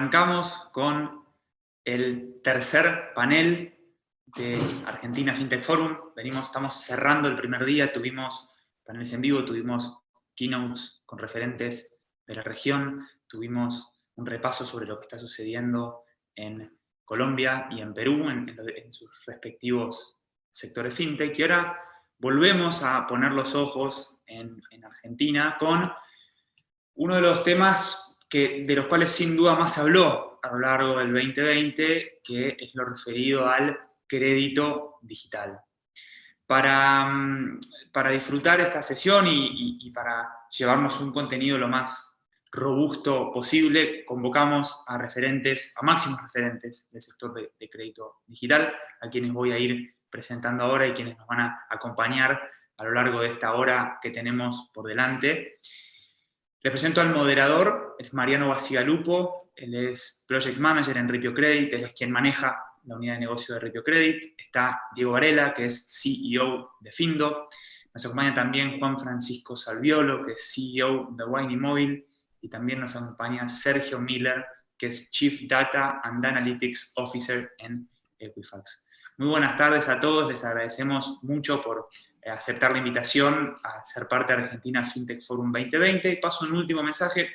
Arrancamos con el tercer panel de Argentina FinTech Forum. Estamos cerrando el primer día, tuvimos paneles en vivo, tuvimos keynotes con referentes de la región, tuvimos un repaso sobre lo que está sucediendo en Colombia y en Perú, en sus respectivos sectores FinTech, y ahora volvemos a poner los ojos en Argentina con uno de los temas de los cuales sin duda más se habló a lo largo del 2020, que es lo referido al crédito digital. Para disfrutar esta sesión y para llevarnos un contenido lo más robusto posible, convocamos a máximos referentes del sector de crédito digital, a quienes voy a ir presentando ahora y quienes nos van a acompañar a lo largo de esta hora que tenemos por delante. Les presento al moderador, es Mariano Bacigalupo, él es Project Manager en Ripio Credit, él es quien maneja la unidad de negocio de Ripio Credit. Está Diego Varela, que es CEO de Findo. Nos acompaña también Juan Francisco Salviolo, que es CEO de Wine Mobile. Y también nos acompaña Sergio Miller, que es Chief Data and Analytics Officer en Equifax. Muy buenas tardes a todos, les agradecemos mucho por aceptar la invitación a ser parte de Argentina FinTech Forum 2020. Y paso un último mensaje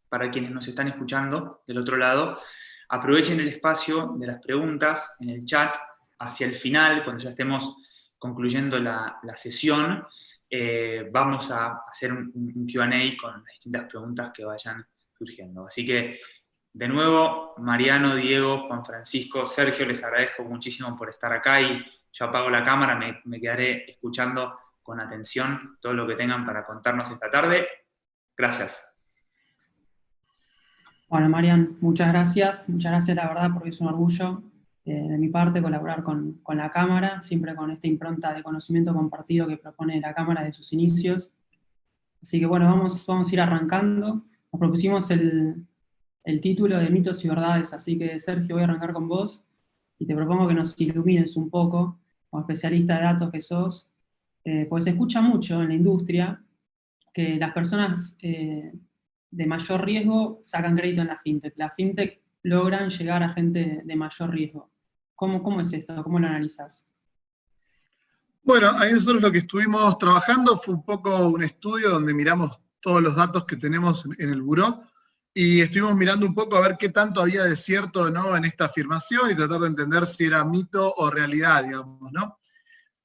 para quienes nos están escuchando del otro lado. Aprovechen el espacio de las preguntas en el chat hacia el final, cuando ya estemos concluyendo la sesión. Vamos a hacer un Q&A con las distintas preguntas que vayan surgiendo. Así que, de nuevo, Mariano, Diego, Juan Francisco, Sergio, les agradezco muchísimo por estar acá y yo apago la cámara, me quedaré escuchando con atención todo lo que tengan para contarnos esta tarde. Gracias. Bueno, Marian, muchas gracias la verdad, porque es un orgullo de mi parte colaborar con la Cámara, siempre con esta impronta de conocimiento compartido que propone la Cámara de sus inicios. Así que bueno, vamos a ir arrancando. Nos propusimos el título de mitos y verdades, así que Sergio, voy a arrancar con vos y te propongo que nos ilumines un poco, como especialista de datos que sos, porque se escucha mucho en la industria que las personas de mayor riesgo sacan crédito en la FinTech. La FinTech logran llegar a gente de mayor riesgo. ¿Cómo es esto? ¿Cómo lo analizás? Bueno, ahí nosotros lo que estuvimos trabajando fue un poco un estudio donde miramos todos los datos que tenemos en el buró y estuvimos mirando un poco a ver qué tanto había de cierto o no en esta afirmación y tratar de entender si era mito o realidad, digamos, ¿no?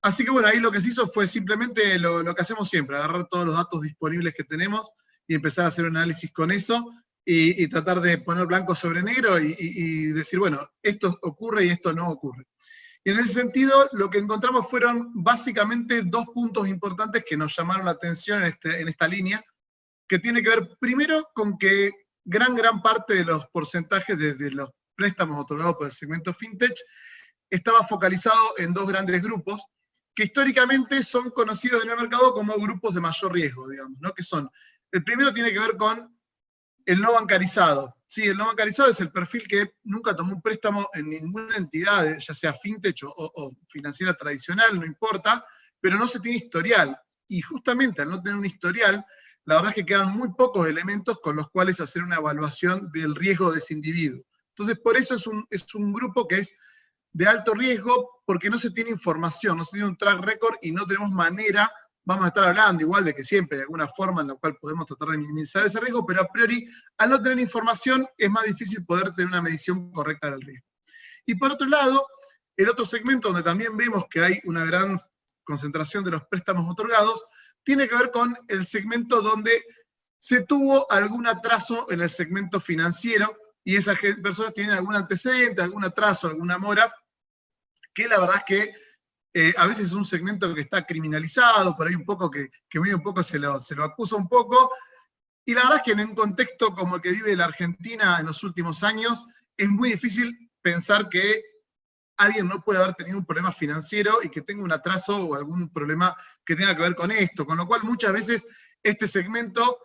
Así que bueno, ahí lo que se hizo fue simplemente lo que hacemos siempre, agarrar todos los datos disponibles que tenemos y empezar a hacer un análisis con eso y tratar de poner blanco sobre negro y decir, bueno, esto ocurre y esto no ocurre. Y en ese sentido, lo que encontramos fueron básicamente dos puntos importantes que nos llamaron la atención en esta línea, que tiene que ver primero con que gran parte de los porcentajes de los préstamos otorgados por el segmento FinTech estaba focalizado en dos grandes grupos, que históricamente son conocidos en el mercado como grupos de mayor riesgo, digamos, ¿no? Que son, el primero tiene que ver con el no bancarizado. Sí, el no bancarizado es el perfil que nunca tomó un préstamo en ninguna entidad, ya sea fintech o financiera tradicional, no importa, pero no se tiene historial. Y justamente al no tener un historial, la verdad es que quedan muy pocos elementos con los cuales hacer una evaluación del riesgo de ese individuo. Entonces, por eso es un grupo que es de alto riesgo, porque no se tiene información, no se tiene un track record y no tenemos manera. Vamos a estar hablando igual de que siempre hay alguna forma en la cual podemos tratar de minimizar ese riesgo, pero a priori, al no tener información, es más difícil poder tener una medición correcta del riesgo. Y por otro lado, el otro segmento donde también vemos que hay una gran concentración de los préstamos otorgados, tiene que ver con el segmento donde se tuvo algún atraso en el segmento financiero, y esas personas tienen algún antecedente, algún atraso, alguna mora, que la verdad es que a veces es un segmento que está criminalizado, por ahí un poco que medio un poco se lo acusa un poco, y la verdad es que en un contexto como el que vive la Argentina en los últimos años, es muy difícil pensar que alguien no puede haber tenido un problema financiero y que tenga un atraso o algún problema que tenga que ver con esto, con lo cual muchas veces este segmento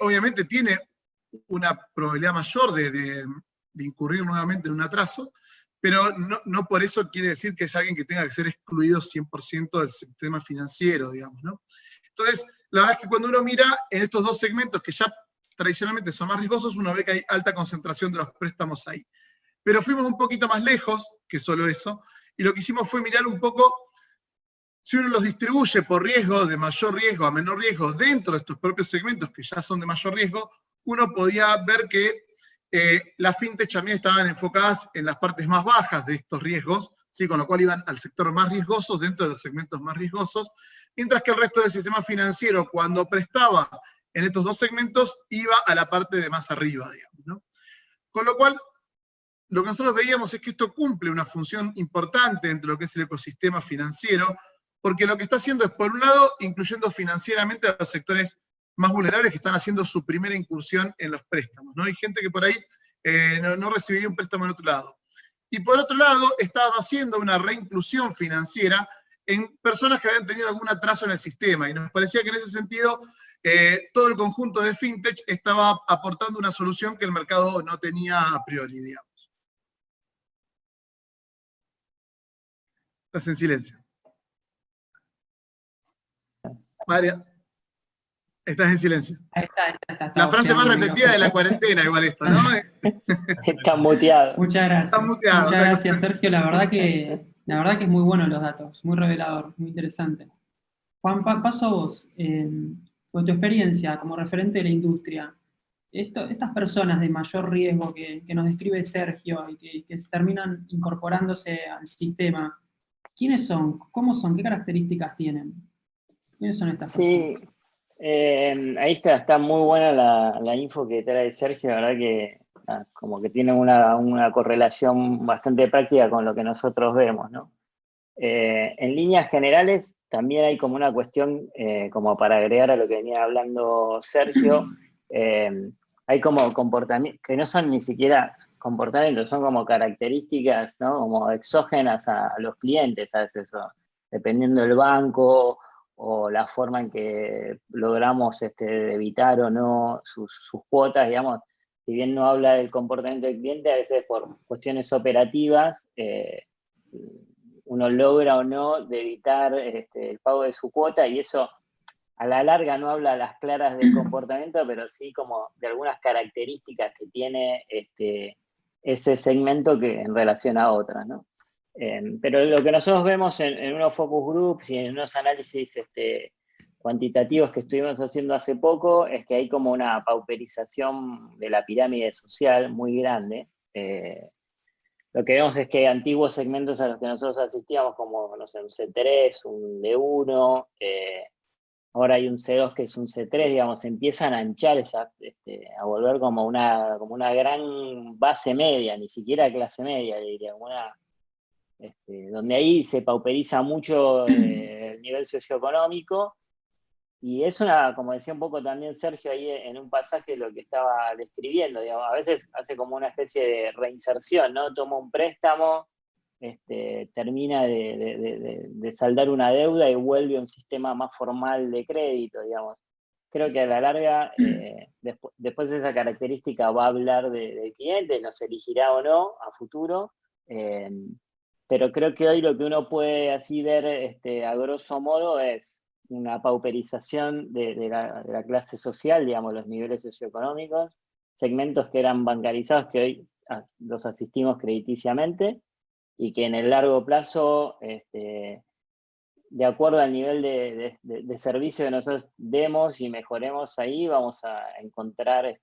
obviamente tiene una probabilidad mayor de incurrir nuevamente en un atraso, pero no por eso quiere decir que es alguien que tenga que ser excluido 100% del sistema financiero, digamos, ¿no? Entonces, la verdad es que cuando uno mira en estos dos segmentos que ya tradicionalmente son más riesgosos, uno ve que hay alta concentración de los préstamos ahí. Pero fuimos un poquito más lejos que solo eso, y lo que hicimos fue mirar un poco si uno los distribuye por riesgo, de mayor riesgo a menor riesgo, dentro de estos propios segmentos que ya son de mayor riesgo, uno podía ver que las fintech también estaban enfocadas en las partes más bajas de estos riesgos, ¿sí? Con lo cual iban al sector más riesgoso, dentro de los segmentos más riesgosos, mientras que el resto del sistema financiero, cuando prestaba en estos dos segmentos, iba a la parte de más arriba, digamos, ¿no? Con lo cual, lo que nosotros veíamos es que esto cumple una función importante dentro de lo que es el ecosistema financiero, porque lo que está haciendo es, por un lado, incluyendo financieramente a los sectores más vulnerables que están haciendo su primera incursión en los préstamos, ¿no? Hay gente que por ahí no recibiría un préstamo en otro lado. Y por otro lado, estaba haciendo una reinclusión financiera en personas que habían tenido algún atraso en el sistema, y nos parecía que en ese sentido todo el conjunto de fintech estaba aportando una solución que el mercado no tenía a priori, digamos. Estás en silencio. María, estás en silencio. Ahí está. La frase más repetida de la cuarentena, igual esto, ¿no? Está muteado. Muchas gracias. Está muteado. Muchas gracias, Sergio. La verdad que es muy bueno los datos, muy revelador, muy interesante. Juan, paso a vos. Con tu experiencia como referente de la industria, estas personas de mayor riesgo que nos describe Sergio y que se terminan incorporándose al sistema, ¿quiénes son? ¿Cómo son? ¿Qué características tienen? ¿Quiénes son estas personas? Sí, ahí está muy buena la info que trae Sergio, la verdad que como que tiene una correlación bastante práctica con lo que nosotros vemos, ¿no? En líneas generales, también hay como una cuestión, como para agregar a lo que venía hablando Sergio, hay como comportamientos, que no son ni siquiera comportamientos, son como características, ¿no? Como exógenas a los clientes, a veces eso, dependiendo del banco, o la forma en que logramos evitar o no sus cuotas, digamos, si bien no habla del comportamiento del cliente, a veces por cuestiones operativas, uno logra o no de evitar el pago de su cuota, y eso a la larga no habla a las claras del comportamiento, pero sí como de algunas características que tiene ese segmento que en relación a otras, ¿no? Pero lo que nosotros vemos en unos focus groups y en unos análisis cuantitativos que estuvimos haciendo hace poco es que hay como una pauperización de la pirámide social muy grande. Lo que vemos es que antiguos segmentos a los que nosotros asistíamos, como, no sé, un C3, un D1, ahora hay un C2 que es un C3, digamos, empiezan a anchar a volver como una gran base media, ni siquiera clase media, diría, donde ahí se pauperiza mucho el nivel socioeconómico, y es como decía un poco también Sergio ahí en un pasaje lo que estaba describiendo, digamos, a veces hace como una especie de reinserción, ¿no? Toma un préstamo, termina de saldar una deuda y vuelve a un sistema más formal de crédito, digamos. Creo que a la larga, después esa característica va a hablar del cliente, nos elegirá o no a futuro, pero creo que hoy lo que uno puede así ver a grosso modo es una pauperización de la clase social, digamos, los niveles socioeconómicos, segmentos que eran bancarizados que hoy los asistimos crediticiamente, y que en el largo plazo, de acuerdo al nivel de servicio que nosotros demos y mejoremos ahí, vamos a encontrar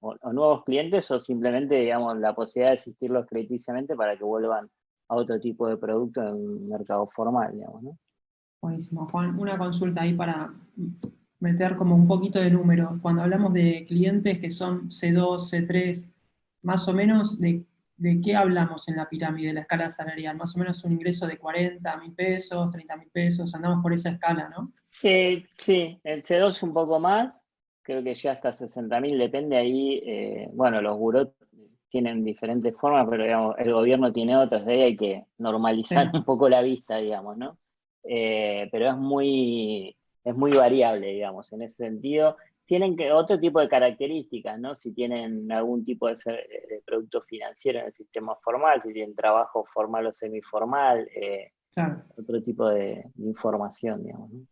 o nuevos clientes o simplemente, digamos, la posibilidad de asistirlos crediticiamente para que vuelvan a otro tipo de producto en un mercado formal, digamos, ¿no? Buenísimo, Juan. Una consulta ahí para meter como un poquito de número. Cuando hablamos de clientes que son C2, C3, más o menos, ¿de qué hablamos en la pirámide de la escala salarial? Más o menos un ingreso de 40.000 pesos, 30.000 pesos, andamos por esa escala, ¿no? Sí, el C2 un poco más, creo que ya hasta 60.000, depende ahí, bueno, los burós tienen diferentes formas, pero digamos, el gobierno tiene otras, de ahí hay que normalizar un poco la vista, digamos, ¿no? Pero es muy variable, digamos, en ese sentido. Tienen otro tipo de características, ¿no? Si tienen algún tipo de producto financiero en el sistema formal, si tienen trabajo formal o semiformal, claro. Otro tipo de información, digamos, ¿no?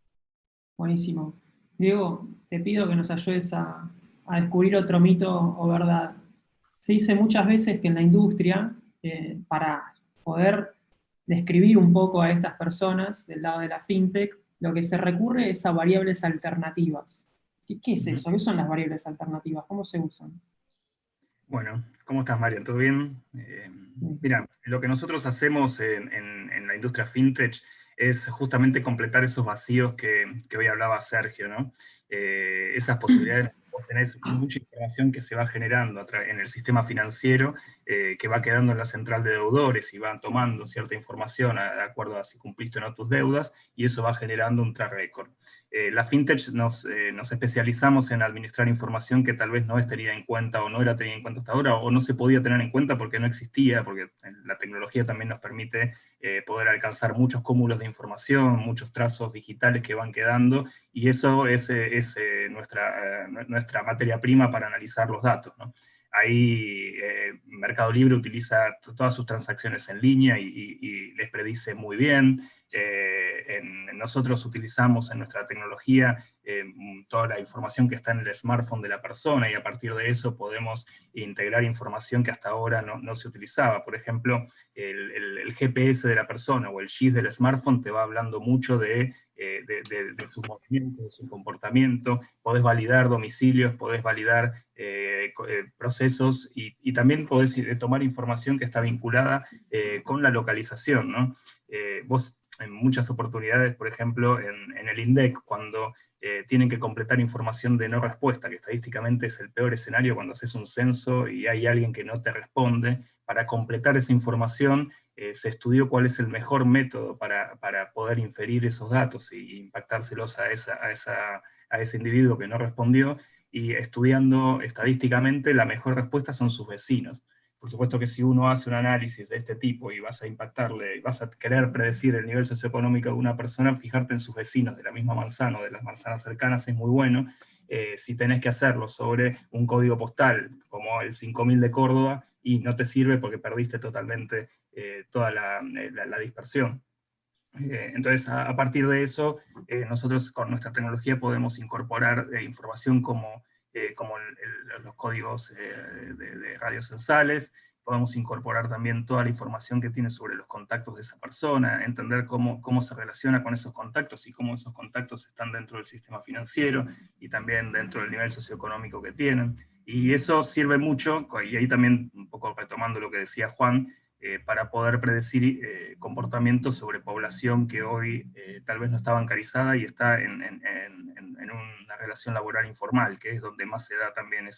Buenísimo. Diego, te pido que nos ayudes a a descubrir otro mito o verdad. Se dice muchas veces que en la industria, para poder describir un poco a estas personas del lado de la fintech, lo que se recurre es a variables alternativas. ¿Qué es eso? ¿Qué son las variables alternativas? ¿Cómo se usan? Bueno, ¿cómo estás, María? ¿Todo bien? Mira, lo que nosotros hacemos en la industria fintech es justamente completar esos vacíos que hoy hablaba Sergio, ¿no? Esas posibilidades, vos tenés mucha información que se va generando en el sistema financiero, que va quedando en la central de deudores y van tomando cierta información de acuerdo a si cumpliste o no tus deudas, y eso va generando un track record. La fintech nos especializamos en administrar información que tal vez no es tenida en cuenta o no era tenida en cuenta hasta ahora, o no se podía tener en cuenta porque no existía, porque la tecnología también nos permite poder alcanzar muchos cúmulos de información, muchos trazos digitales que van quedando, y eso es nuestra materia prima para analizar los datos, ¿no? Ahí Mercado Libre utiliza todas sus transacciones en línea y les predice muy bien. Nosotros utilizamos en nuestra tecnología toda la información que está en el smartphone de la persona, y a partir de eso podemos integrar información que hasta ahora no se utilizaba. Por ejemplo, el GPS de la persona o el GIS del smartphone te va hablando mucho de sus movimientos, de su comportamiento. Podés validar domicilios, podés validar procesos, y también podés tomar información que está vinculada con la localización, ¿no? Vos en muchas oportunidades, por ejemplo, en el INDEC, cuando tienen que completar información de no respuesta, que estadísticamente es el peor escenario cuando haces un censo y hay alguien que no te responde, para completar esa información se estudió cuál es el mejor método para poder inferir esos datos y impactárselos a ese individuo que no respondió, y estudiando estadísticamente la mejor respuesta son sus vecinos. Por supuesto que si uno hace un análisis de este tipo y vas a impactarle, vas a querer predecir el nivel socioeconómico de una persona, fijarte en sus vecinos de la misma manzana o de las manzanas cercanas es muy bueno. Si tenés que hacerlo sobre un código postal como el 5000 de Córdoba, y no te sirve porque perdiste totalmente toda la dispersión. Entonces, a partir de eso, nosotros con nuestra tecnología podemos incorporar información como los códigos de radios censales. Podemos incorporar también toda la información que tiene sobre los contactos de esa persona, entender cómo se relaciona con esos contactos y cómo esos contactos están dentro del sistema financiero y también dentro del nivel socioeconómico que tienen. Y eso sirve mucho, y ahí también, un poco retomando lo que decía Juan, para poder predecir comportamientos sobre población que hoy tal vez no está bancarizada y está en una relación laboral informal, que es donde más se da también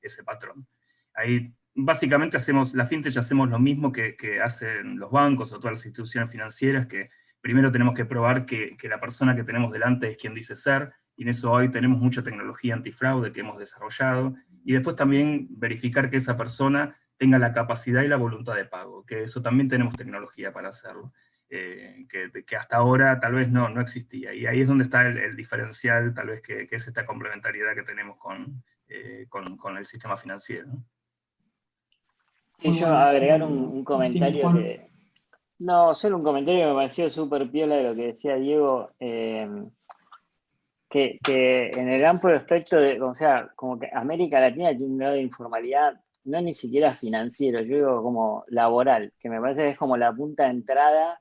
ese patrón. Ahí básicamente la fintech hacemos lo mismo que hacen los bancos o todas las instituciones financieras, que primero tenemos que probar que la persona que tenemos delante es quien dice ser, y en eso hoy tenemos mucha tecnología antifraude que hemos desarrollado, y después también verificar que esa persona tenga la capacidad y la voluntad de pago, que eso también tenemos tecnología para hacerlo, que hasta ahora tal vez no existía, y ahí es donde está el diferencial, tal vez, que es esta complementariedad que tenemos con el sistema financiero, ¿no? Sí, yo agregar un comentario sí, que... No, solo un comentario que me pareció súper piola de lo que decía Diego, que en el amplio aspecto de, o sea, como que América Latina tiene un grado de informalidad, no ni siquiera financiero, yo digo como laboral, que me parece que es como la punta de entrada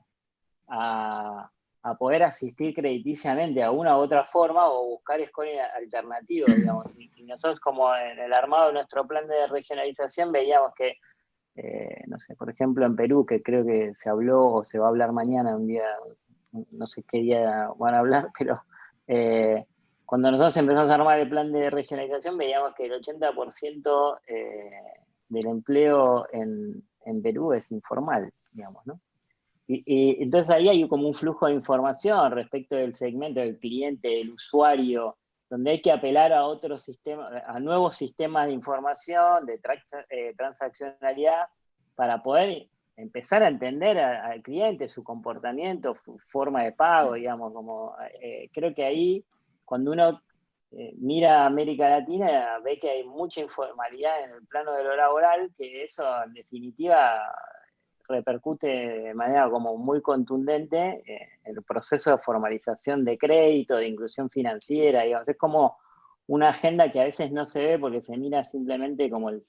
a poder asistir crediticiamente de una u otra forma o buscar scoring alternativos, digamos. Y nosotros, como en el armado de nuestro plan de regionalización, veíamos que, no sé, por ejemplo en Perú, que creo que se habló o se va a hablar mañana, un día, no sé qué día van a hablar, pero cuando nosotros empezamos a armar el plan de regionalización, veíamos que el 80% del empleo en Perú es informal, digamos, ¿no? Y entonces ahí hay como un flujo de información respecto del segmento del cliente, del usuario, donde hay que apelar a otros sistemas, a nuevos sistemas de información, de transaccionalidad, para poder empezar a entender al cliente, su comportamiento, su forma de pago, digamos, creo que ahí, cuando uno mira a América Latina, ve que hay mucha informalidad en el plano de lo laboral, que eso en definitiva repercute de manera como muy contundente en el proceso de formalización de crédito, de inclusión financiera, digamos. Es como una agenda que a veces no se ve porque se mira simplemente como el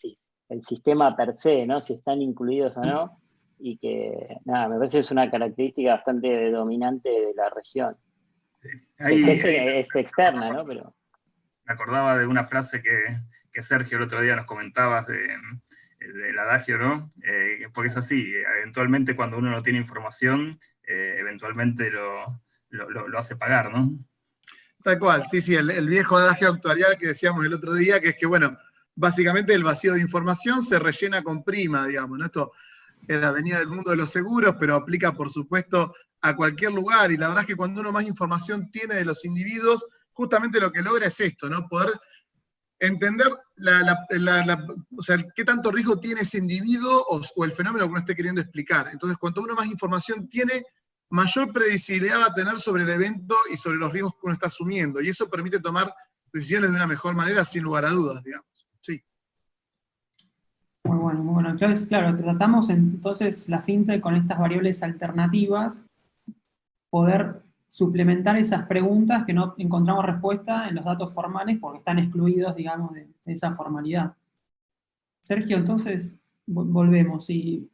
sistema per se, ¿no? Si están incluidos o no, y que, nada, me parece que es una característica bastante dominante de la región. Es externa, ¿no? Pero... Me acordaba de una frase que Sergio el otro día nos comentabas del adagio, ¿no? Porque es así, eventualmente cuando uno no tiene información, eventualmente lo hace pagar, ¿no? Tal cual, sí, el viejo adagio actuarial que decíamos el otro día, que es que, bueno, básicamente el vacío de información se rellena con prima, digamos, ¿no? Esto venía del mundo de los seguros, pero aplica, por supuesto, a cualquier lugar, y la verdad es que cuando uno más información tiene de los individuos, justamente lo que logra es esto, ¿no? Poder entender o sea, qué tanto riesgo tiene ese individuo o el fenómeno que uno esté queriendo explicar. Entonces, cuanto uno más información tiene, mayor predecibilidad va a tener sobre el evento y sobre los riesgos que uno está asumiendo. Y eso permite tomar decisiones de una mejor manera, sin lugar a dudas, digamos. Sí. Muy bueno, muy bueno. Entonces, claro, tratamos entonces la fintech con estas variables alternativas, poder suplementar esas preguntas que no encontramos respuesta en los datos formales porque están excluidos, digamos, de esa formalidad. Sergio, entonces, volvemos. ¿Y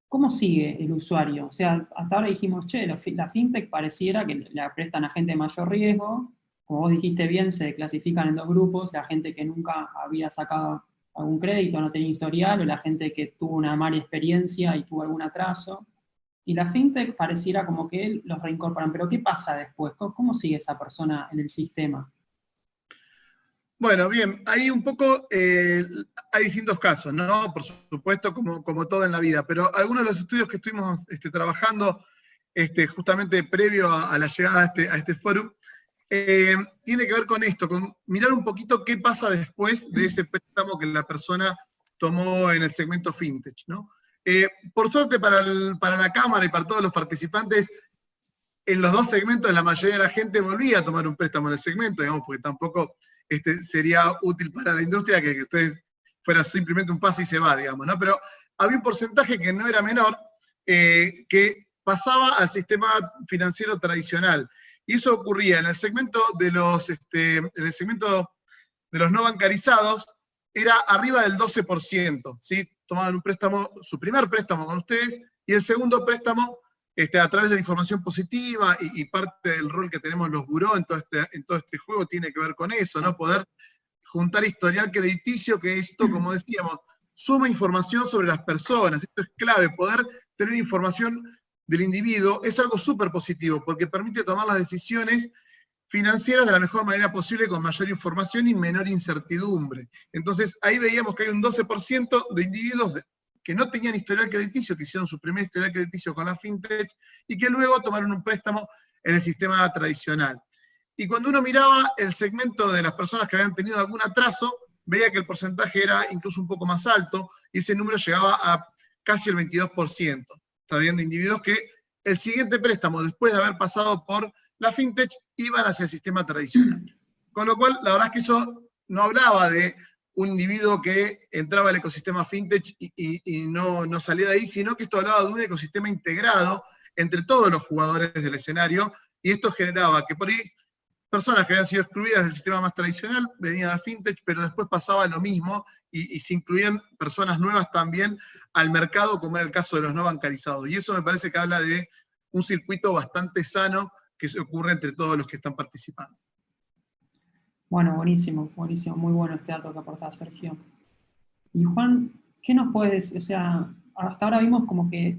cómo sigue el usuario? O sea, hasta ahora dijimos, che, la fintech pareciera que le prestan a gente de mayor riesgo. Como vos dijiste bien, se clasifican en dos grupos: la gente que nunca había sacado algún crédito, no tenía historial, o la gente que tuvo una mala experiencia y tuvo algún atraso. Y la fintech pareciera como que los reincorporan. Pero ¿qué pasa después? ¿Cómo sigue esa persona en el sistema? Bueno, bien, ahí un poco hay distintos casos, ¿no? Por supuesto, como todo en la vida, pero algunos de los estudios que estuvimos trabajando justamente previo a la llegada a este foro, tiene que ver con esto, con mirar un poquito qué pasa después de ese préstamo que la persona tomó en el segmento fintech, ¿no? Por suerte para la Cámara y para todos los participantes, en los dos segmentos la mayoría de la gente volvía a tomar un préstamo en el segmento, digamos, porque tampoco sería útil para la industria que ustedes fuera simplemente un pase y se va, digamos, ¿no? Pero había un porcentaje que no era menor, que pasaba al sistema financiero tradicional. Y eso ocurría en el segmento de los no bancarizados, era arriba del 12%, ¿sí? Tomaban un préstamo, su primer préstamo con ustedes, y el segundo préstamo a través de la información positiva, y parte del rol que tenemos los buró en todo este juego tiene que ver con eso, ¿no? Poder juntar historial crediticio, que esto, como decíamos, suma información sobre las personas. Esto es clave, poder tener información del individuo es algo súper positivo, porque permite tomar las decisiones financieras de la mejor manera posible, con mayor información y menor incertidumbre. Entonces, ahí veíamos que hay un 12% de individuos que no tenían historial crediticio, que hicieron su primer historial crediticio con la fintech, y que luego tomaron un préstamo en el sistema tradicional. Y cuando uno miraba el segmento de las personas que habían tenido algún atraso, veía que el porcentaje era incluso un poco más alto, y ese número llegaba a casi el 22%. Está bien, de individuos que el siguiente préstamo, después de haber pasado por la fintech, iban hacia el sistema tradicional. Con lo cual, la verdad es que eso no hablaba de un individuo que entraba al ecosistema fintech y no salía de ahí, sino que esto hablaba de un ecosistema integrado entre todos los jugadores del escenario, y esto generaba que por ahí personas que habían sido excluidas del sistema más tradicional venían al fintech, pero después pasaba lo mismo, y se incluían personas nuevas también al mercado, como era el caso de los no bancarizados. Y eso me parece que habla de un circuito bastante sano que se ocurre entre todos los que están participando. Bueno, buenísimo, buenísimo. Muy bueno este dato que aportás, Sergio. Y Juan, ¿qué nos puedes decir? O sea, hasta ahora vimos como que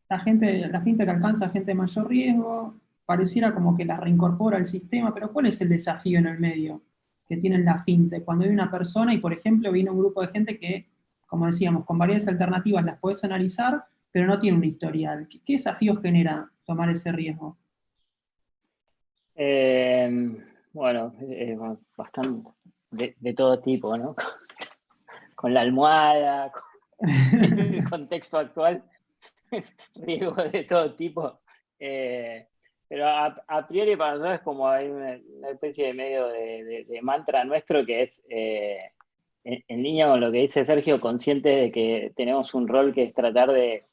la fintech alcanza a gente de mayor riesgo, pareciera como que la reincorpora al sistema, pero ¿cuál es el desafío en el medio que tiene la fintech? Cuando hay una persona y, por ejemplo, viene un grupo de gente que, como decíamos, con varias alternativas las puedes analizar, pero no tiene un historial. ¿Qué desafíos genera tomar ese riesgo? Bueno, bastante de todo tipo, ¿no? Con la almohada, en el contexto actual, riesgo de todo tipo. Pero a priori para nosotros es como hay una especie de medio de mantra nuestro, que es, en línea con lo que dice Sergio, consciente de que tenemos un rol que es tratar de,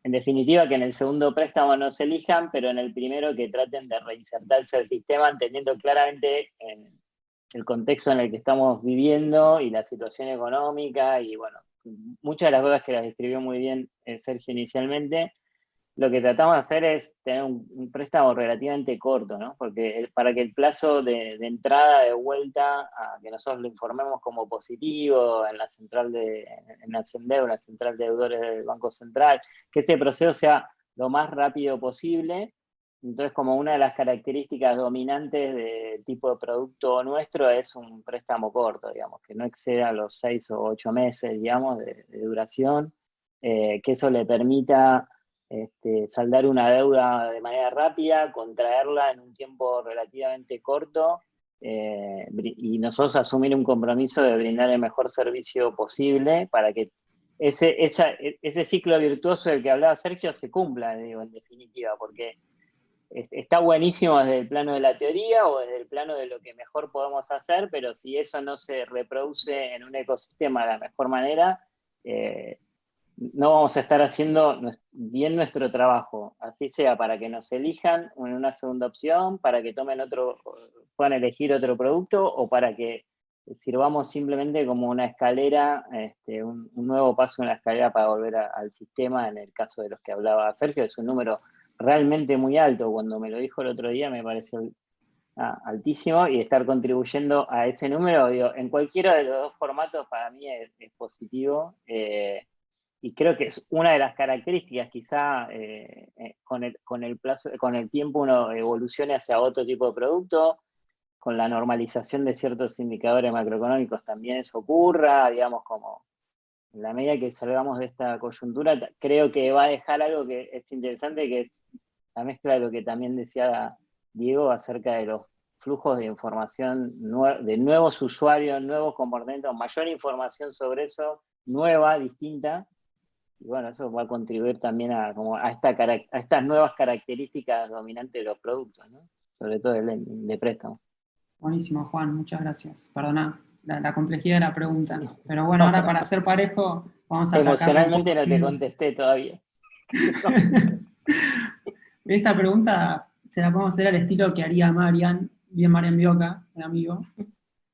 en definitiva, que en el segundo préstamo no se elijan, pero en el primero que traten de reinsertarse al sistema, entendiendo claramente el contexto en el que estamos viviendo y la situación económica, y bueno, muchas de las cosas que las describió muy bien Sergio inicialmente. Lo que tratamos de hacer es tener un préstamo relativamente corto, ¿no? Porque para que el plazo de entrada, de vuelta, a que nosotros lo informemos como positivo en la central en la CENDEU, la central de deudores del Banco Central, que este proceso sea lo más rápido posible. Entonces, como una de las características dominantes del tipo de producto nuestro es un préstamo corto, digamos, que no exceda los 6 o 8 meses, digamos, de duración, que eso le permita saldar una deuda de manera rápida, contraerla en un tiempo relativamente corto, y nosotros asumir un compromiso de brindar el mejor servicio posible para que ese ciclo virtuoso del que hablaba Sergio se cumpla, digo, en definitiva, porque está buenísimo desde el plano de la teoría o desde el plano de lo que mejor podemos hacer, pero si eso no se reproduce en un ecosistema de la mejor manera, no vamos a estar haciendo bien nuestro trabajo, así sea para que nos elijan en una segunda opción, para que puedan elegir otro producto, o para que sirvamos simplemente como una escalera, un nuevo paso en la escalera para volver al sistema, en el caso de los que hablaba Sergio. Es un número realmente muy alto. Cuando me lo dijo el otro día me pareció altísimo, y estar contribuyendo a ese número, digo, en cualquiera de los dos formatos para mí es positivo, y creo que es una de las características. Quizá con el tiempo uno evolucione hacia otro tipo de producto, con la normalización de ciertos indicadores macroeconómicos también eso ocurra, digamos, como en la medida que salgamos de esta coyuntura, creo que va a dejar algo que es interesante, que es la mezcla de lo que también decía Diego acerca de los flujos de información, de nuevos usuarios, nuevos comportamientos, mayor información sobre eso, nueva, distinta. Y bueno, eso va a contribuir también a estas nuevas características dominantes de los productos, ¿no? Sobre todo de préstamo. Buenísimo, Juan, muchas gracias. Perdona la complejidad de la pregunta. Pero bueno, ahora para ser parejo, vamos a emocionalmente no te contesté todavía. Esta pregunta se la podemos hacer al estilo que haría Marian Bioca, un amigo.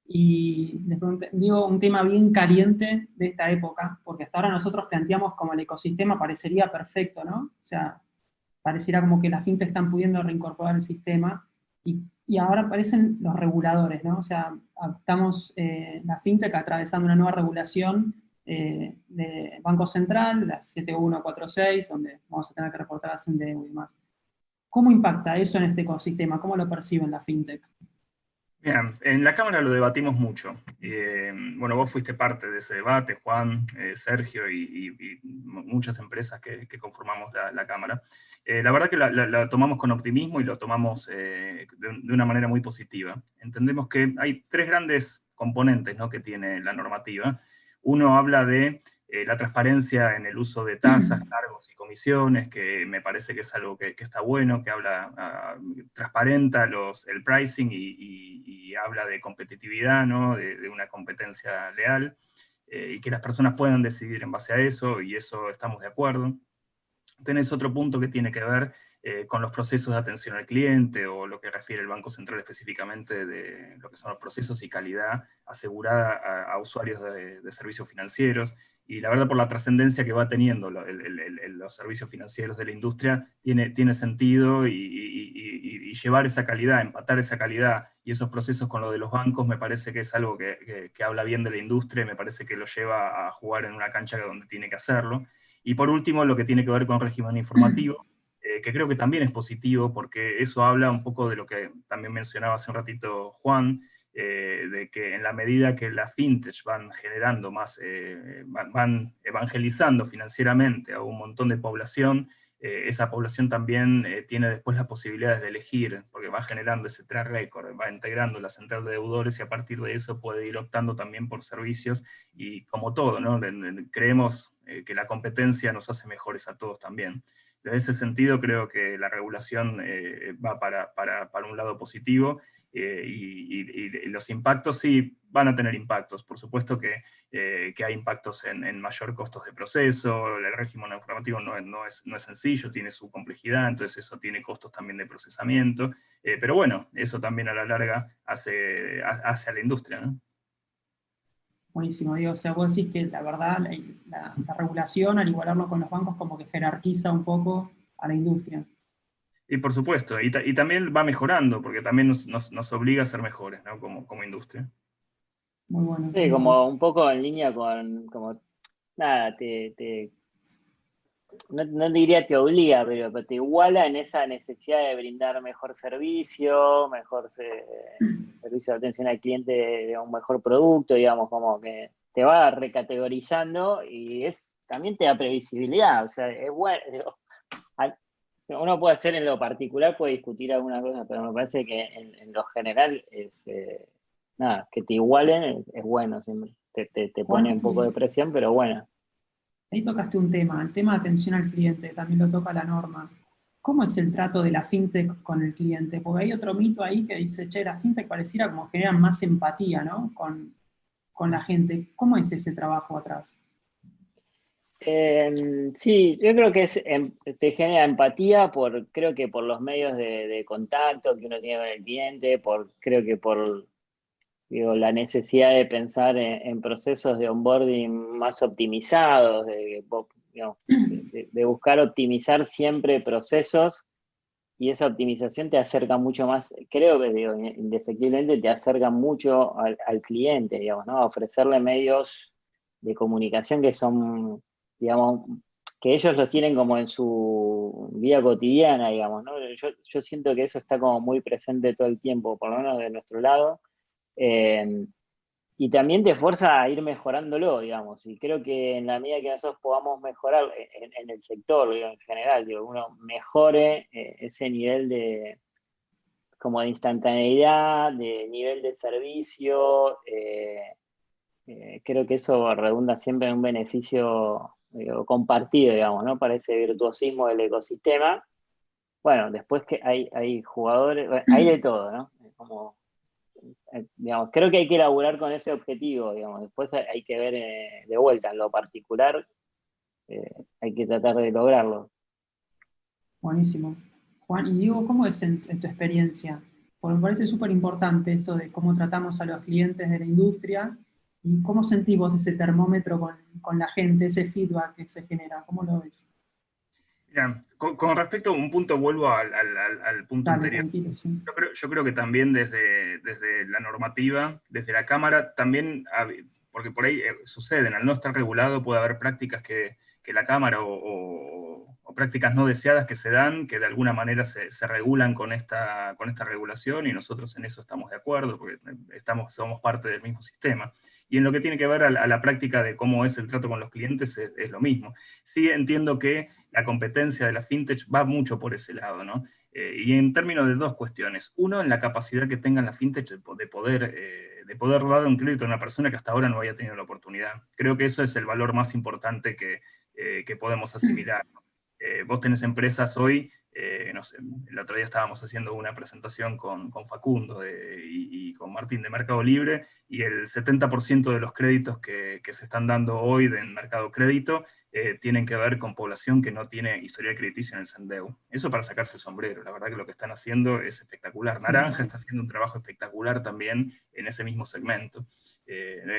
Y les pregunté, digo, un tema bien caliente de esta época, porque hasta ahora nosotros planteamos como el ecosistema parecería perfecto, ¿no? O sea, pareciera como que las fintech están pudiendo reincorporar el sistema, y ahora aparecen los reguladores, ¿no? O sea, estamos la fintech atravesando una nueva regulación de Banco Central, la 7146, donde vamos a tener que reportar a CNDU y demás. ¿Cómo impacta eso en este ecosistema? ¿Cómo lo perciben la fintech? Bien, en la Cámara lo debatimos mucho. Bueno, vos fuiste parte de ese debate, Juan, Sergio y muchas empresas que conformamos la Cámara. La verdad que la tomamos con optimismo y lo tomamos de una manera muy positiva. Entendemos que hay tres grandes componentes, ¿no?, que tiene la normativa. Uno habla de la transparencia en el uso de tasas, cargos y comisiones, que me parece que es algo que está bueno, que transparenta el pricing y habla de competitividad, ¿no?, de una competencia leal, y que las personas puedan decidir en base a eso, y eso estamos de acuerdo. Tenés otro punto que tiene que ver con los procesos de atención al cliente, o lo que refiere el Banco Central específicamente de lo que son los procesos y calidad asegurada a usuarios de servicios financieros. Y la verdad, por la trascendencia que va teniendo los servicios financieros de la industria, tiene sentido, y llevar esa calidad, empatar esa calidad y esos procesos con lo de los bancos, me parece que es algo que habla bien de la industria, y me parece que lo lleva a jugar en una cancha donde tiene que hacerlo. Y por último, lo que tiene que ver con régimen informativo, que creo que también es positivo, porque eso habla un poco de lo que también mencionaba hace un ratito Juan, de que en la medida que las fintech van generando más, van evangelizando financieramente a un montón de población, esa población también tiene después las posibilidades de elegir, porque va generando ese track record, va integrando la central de deudores, y a partir de eso puede ir optando también por servicios, y como todo, ¿no? Creemos que la competencia nos hace mejores a todos también. Desde ese sentido creo que la regulación va para un lado positivo, y los impactos sí van a tener impactos. Por supuesto que hay impactos en mayor costos de proceso, el régimen informativo no es sencillo, tiene su complejidad, entonces eso tiene costos también de procesamiento, pero bueno, eso también a la larga hace a la industria, ¿no? Buenísimo, Diego. O sea, vos decís que la verdad, la regulación, al igualarlo con los bancos, como que jerarquiza un poco a la industria. Y por supuesto, y también va mejorando, porque también nos obliga a ser mejores, ¿no? Como industria. Muy bueno. Sí, como un poco en línea con, como, nada, no diría te obliga, pero te iguala en esa necesidad de brindar mejor servicio, servicio de atención al cliente, de un mejor producto, digamos, como que te va recategorizando y también te da previsibilidad, o sea, es bueno. Uno puede hacer en lo particular, puede discutir alguna cosa, pero me parece que en lo general nada, que te igualen es bueno siempre. Te Juan, pone un poco de presión, pero bueno. ahí tocaste un tema, el tema de atención al cliente, también lo toca la norma. ¿Cómo es el trato de la fintech con el cliente? Porque hay otro mito ahí que dice, che, la fintech pareciera como generan más empatía, ¿no? Con la gente. ¿Cómo es ese trabajo atrás? Sí, yo creo que te genera empatía creo que por los medios de contacto que uno tiene con el cliente, creo que por digo, la necesidad de pensar en procesos de onboarding más optimizados, digamos, de buscar optimizar siempre procesos, y esa optimización te acerca mucho más, creo que digo, indefectiblemente te acerca mucho al cliente, digamos, ¿no? A ofrecerle medios de comunicación que son, digamos, que ellos los tienen como en su vida cotidiana, digamos, ¿no? Yo siento que eso está como muy presente todo el tiempo, por lo menos de nuestro lado. Y también te fuerza a ir mejorándolo, digamos, y creo que en la medida que nosotros podamos mejorar en el sector, digo, en general, digo, uno mejore ese nivel como de instantaneidad, de nivel de servicio, creo que eso redunda siempre en un beneficio, digo, compartido, digamos, ¿no? Para ese virtuosismo del ecosistema. Bueno, después que hay jugadores, bueno, hay de todo, ¿no? Como, digamos, creo que hay que elaborar con ese objetivo, digamos. Después hay que ver de vuelta, en lo particular, hay que tratar de lograrlo. Buenísimo. Juan, y digo, ¿cómo es en tu experiencia? Porque me parece súper importante esto de cómo tratamos a los clientes de la industria y cómo sentís vos ese termómetro con la gente, ese feedback que se genera. ¿Cómo lo ves? Mira, con respecto a un punto, vuelvo al punto Dale, anterior. tranquilo, sí. Yo creo que también desde la normativa, desde la Cámara, también, porque por ahí suceden, al no estar regulado puede haber prácticas que la Cámara o prácticas no deseadas que se dan, que de alguna manera se regulan con esta regulación, y nosotros en eso estamos de acuerdo, porque somos parte del mismo sistema. Y en lo que tiene que ver a la práctica de cómo es el trato con los clientes es lo mismo. Sí entiendo que la competencia de la fintech va mucho por ese lado, ¿no? Y en términos de dos cuestiones. Uno, en la capacidad que tengan la fintech de poder dar un crédito a una persona que hasta ahora no había tenido la oportunidad. Creo que eso es el valor más importante que podemos asimilar. Vos tenés empresas hoy, no sé, el otro día estábamos haciendo una presentación con Facundo y con Martín de Mercado Libre, y el 70% de los créditos que se están dando hoy en Mercado Crédito tienen que ver con población que no tiene historial crediticio en el Sendeu. Eso para sacarse el sombrero. La verdad que lo que están haciendo es espectacular. Naranja está haciendo un trabajo espectacular también en ese mismo segmento.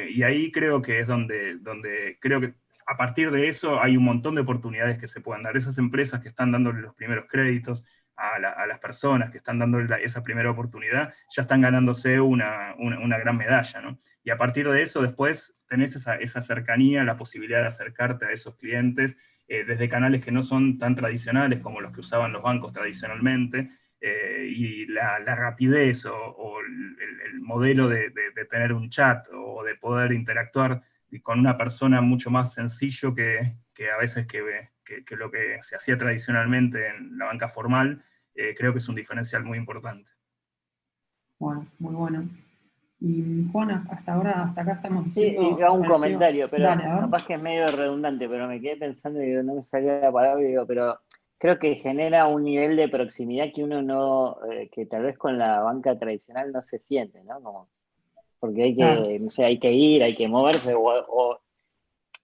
Y ahí creo que es donde creo que a partir de eso hay un montón de oportunidades que se pueden dar. Esas empresas que están dándole los primeros créditos a las personas que están dándole esa primera oportunidad, ya están ganándose una gran medalla, ¿no? Y a partir de eso después tenés esa cercanía, la posibilidad de acercarte a esos clientes desde canales que no son tan tradicionales como los que usaban los bancos tradicionalmente, y la rapidez o el modelo de tener un chat o de poder interactuar con una persona mucho más sencillo que a veces que lo que se hacía tradicionalmente en la banca formal, creo que es un diferencial muy importante. Bueno, muy bueno. Y Juan, hasta acá estamos diciendo... Sí, y hago un comentario, pero dale, capaz que es medio redundante, pero me quedé pensando y no me salía la palabra, y digo, pero creo que genera un nivel de proximidad que uno no, que tal vez con la banca tradicional no se siente, ¿no? Como, porque hay Claro. que, no sé, hay que ir, hay que moverse, o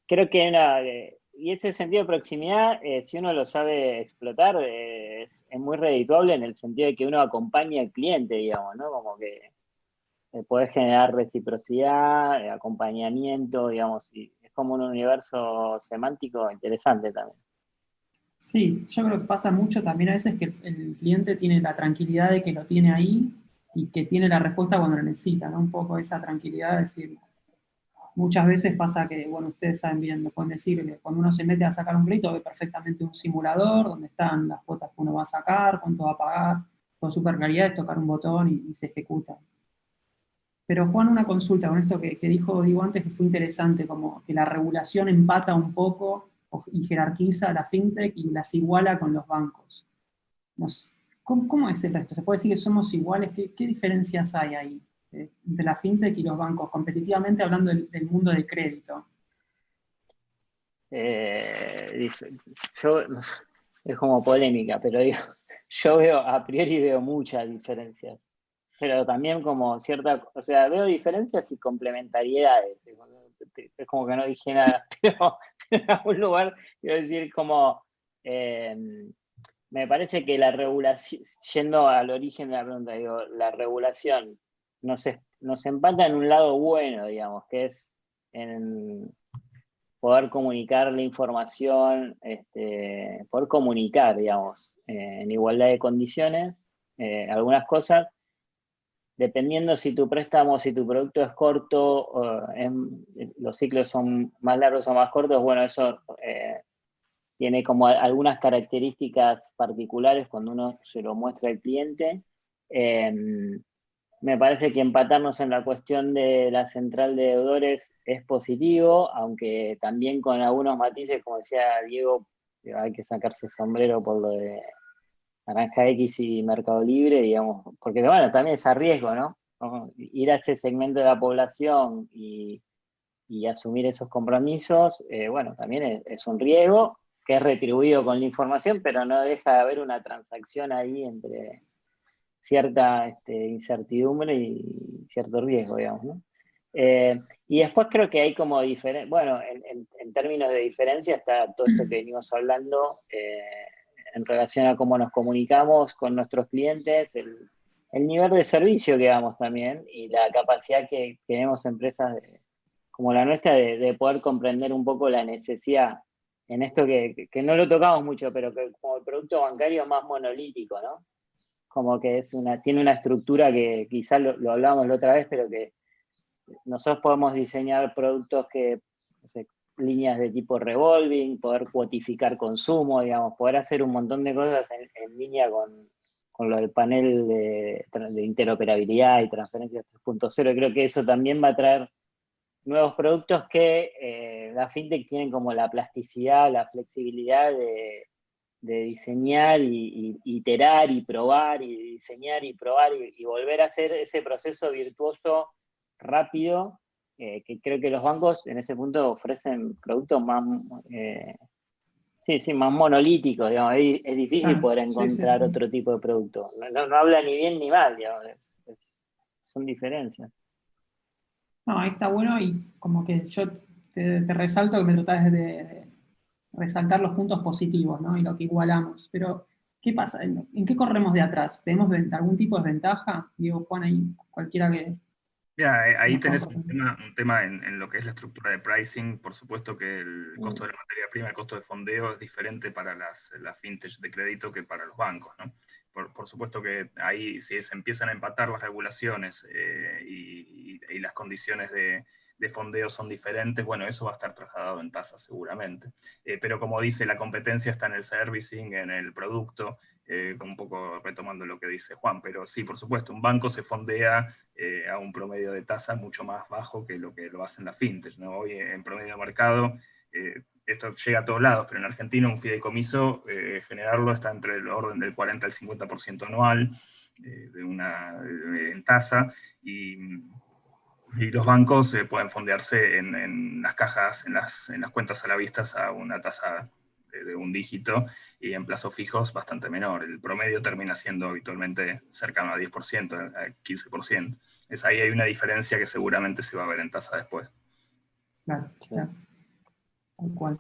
creo que y ese sentido de proximidad, si uno lo sabe explotar, es muy redituable en el sentido de que uno acompaña al cliente, digamos, ¿no? Como que podés generar reciprocidad, acompañamiento, digamos, y es como un universo semántico interesante también. Sí, yo creo que pasa mucho también a veces que el cliente tiene la tranquilidad de que lo tiene ahí y que tiene la respuesta cuando lo necesita, ¿no? Un poco esa tranquilidad de decir, muchas veces pasa que, bueno, ustedes saben bien, lo pueden decir, que cuando uno se mete a sacar un crédito ve perfectamente un simulador donde están las cuotas que uno va a sacar, cuánto va a pagar, con super claridad es tocar un botón y se ejecuta. Pero Juan, una consulta con esto que dijo Diego antes que fue interesante, como que la regulación empata un poco y jerarquiza a la fintech y las iguala con los bancos. ¿Cómo es el resto? ¿Se puede decir que somos iguales? ¿Qué diferencias hay ahí entre la fintech y los bancos, competitivamente hablando del mundo de crédito? Yo, no sé, es como polémica, pero digo, yo veo, a priori veo muchas diferencias, pero también como cierta, o sea, veo diferencias y complementariedades. Es como que no dije nada, pero en algún lugar quiero decir como, me parece que la regulación, yendo al origen de la pregunta, digo, la regulación nos empata en un lado bueno, digamos, que es en poder comunicar la información, poder comunicar, digamos, en igualdad de condiciones, algunas cosas, dependiendo si tu préstamo, si tu producto es corto, los ciclos son más largos o más cortos, bueno, eso tiene como algunas características particulares cuando uno se lo muestra al cliente. Me parece que empatarnos en la cuestión de la central de deudores es positivo, aunque también con algunos matices, como decía Diego, hay que sacarse sombrero por lo de Naranja X y Mercado Libre, digamos, porque bueno, también es a riesgo, ¿no? Ir a ese segmento de la población y asumir esos compromisos, bueno, también es un riesgo que es retribuido con la información, pero no deja de haber una transacción ahí entre cierta incertidumbre y cierto riesgo, digamos, ¿no? Y después creo que hay como diferencia, bueno, en términos de diferencia está todo esto que venimos hablando en relación a cómo nos comunicamos con nuestros clientes, el nivel de servicio que damos también y la capacidad que tenemos empresas como la nuestra de poder comprender un poco la necesidad en esto que no lo tocamos mucho, pero que como el producto bancario más monolítico, ¿no? Como que tiene una estructura que quizás lo hablábamos la otra vez, pero que nosotros podemos diseñar productos que, no sé, líneas de tipo revolving, poder cuotificar consumo, digamos, poder hacer un montón de cosas en línea con lo del panel de interoperabilidad y transferencias 3.0. Creo que eso también va a traer nuevos productos que la fintech tienen como la plasticidad, la flexibilidad de diseñar y iterar y probar y diseñar y probar y volver a hacer ese proceso virtuoso rápido, que creo que los bancos en ese punto ofrecen productos más, más monolíticos, digamos. Es difícil Claro, poder sí, sí, encontrar sí. otro tipo de producto. No habla ni bien ni mal, digamos. Son diferencias. No, ahí está bueno y como que yo te resalto que me tratás de resaltar los puntos positivos, ¿no? Y lo que igualamos. Pero, ¿qué pasa? ¿En qué corremos de atrás? ¿Tenemos algún tipo de ventaja? Digo, Juan, ahí cualquiera que Ya, ahí nos tenés compre. un tema en lo que es la estructura de pricing. Por supuesto que el costo de la materia prima, el costo de fondeo es diferente para las fintech de crédito que para los bancos, ¿no? Por supuesto que ahí si se empiezan a empatar las regulaciones y las condiciones de fondeo son diferentes, bueno, eso va a estar trasladado en tasas seguramente. Pero como dice, la competencia está en el servicing, en el producto, un poco retomando lo que dice Juan, pero sí, por supuesto, un banco se fondea a un promedio de tasa mucho más bajo que lo hacen las fintech, ¿no? Hoy en promedio de mercado, esto llega a todos lados, pero en Argentina un fideicomiso, generarlo está entre el orden del 40 al 50% anual en tasa, y los bancos pueden fondearse en las cajas, en las cuentas a la vista a una tasa de un dígito, y en plazos fijos bastante menor. El promedio termina siendo habitualmente cercano a 10%, a 15%. Ahí hay una diferencia que seguramente se va a ver en tasa después. Claro, claro. Tal cual.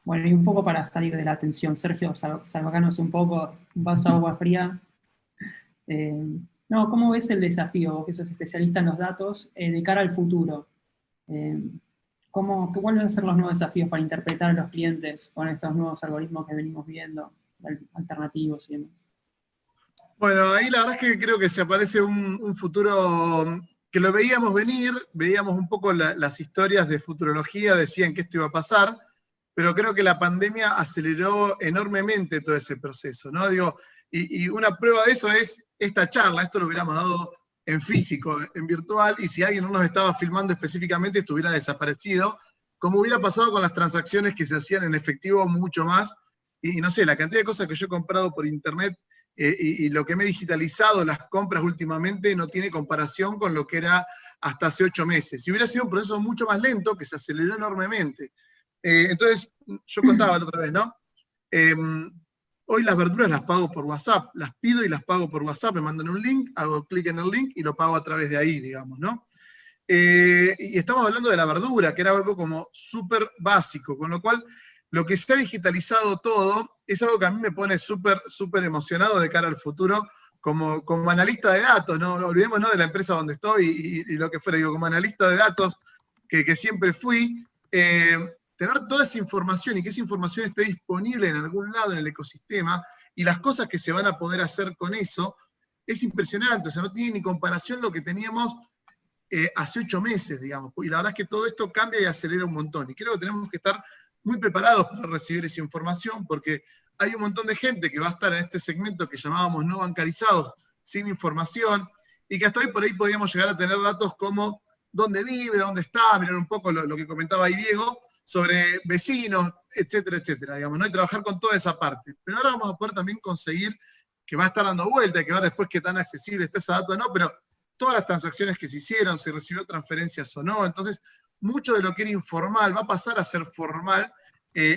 Bueno, y un poco para salir de la tensión, Sergio, salvanos un poco, un vaso de agua fría. No, ¿cómo ves el desafío, vos que sos especialista en los datos, de cara al futuro? ¿Cuáles van a ser los nuevos desafíos para interpretar a los clientes con estos nuevos algoritmos que venimos viendo, alternativos y demás? Bueno, ahí la verdad es que creo que se aparece un futuro que lo veíamos venir, veíamos un poco las historias de futurología, decían que esto iba a pasar, pero creo que la pandemia aceleró enormemente todo ese proceso, ¿no? Digo, y una prueba de eso es esta charla, esto lo hubiéramos dado en físico, en virtual, y si alguien no nos estaba filmando específicamente estuviera desaparecido, como hubiera pasado con las transacciones que se hacían en efectivo mucho más, y no sé, la cantidad de cosas que yo he comprado por internet, y lo que me he digitalizado, las compras últimamente, no tiene comparación con lo que era hasta hace 8 meses. Si hubiera sido un proceso mucho más lento, que se aceleró enormemente. Entonces, yo contaba la otra vez, ¿no? Hoy las verduras las pago por WhatsApp, las pido y las pago por WhatsApp, me mandan un link, hago clic en el link y lo pago a través de ahí, digamos, ¿no? Y estamos hablando de la verdura, que era algo como súper básico, con lo cual lo que se ha digitalizado todo es algo que a mí me pone súper emocionado de cara al futuro, como analista de datos, no olvidémonos de la empresa donde estoy y lo que fuera, digo, como analista de datos que siempre fui, tener toda esa información y que esa información esté disponible en algún lado en el ecosistema y las cosas que se van a poder hacer con eso, es impresionante, o sea, no tiene ni comparación lo que teníamos hace 8 meses, digamos, y la verdad es que todo esto cambia y acelera un montón, y creo que tenemos que estar muy preparados para recibir esa información, porque hay un montón de gente que va a estar en este segmento que llamábamos no bancarizados, sin información, y que hasta hoy por ahí podríamos llegar a tener datos como dónde vive, dónde está, mirar un poco lo que comentaba ahí Diego, sobre vecinos, etcétera, etcétera, digamos, ¿no? Y trabajar con toda esa parte. Pero ahora vamos a poder también conseguir, que va a estar dando vuelta, hay que ver después qué tan accesible está ese dato o no, pero todas las transacciones que se hicieron, si recibió transferencias o no, entonces mucho de lo que era informal va a pasar a ser formal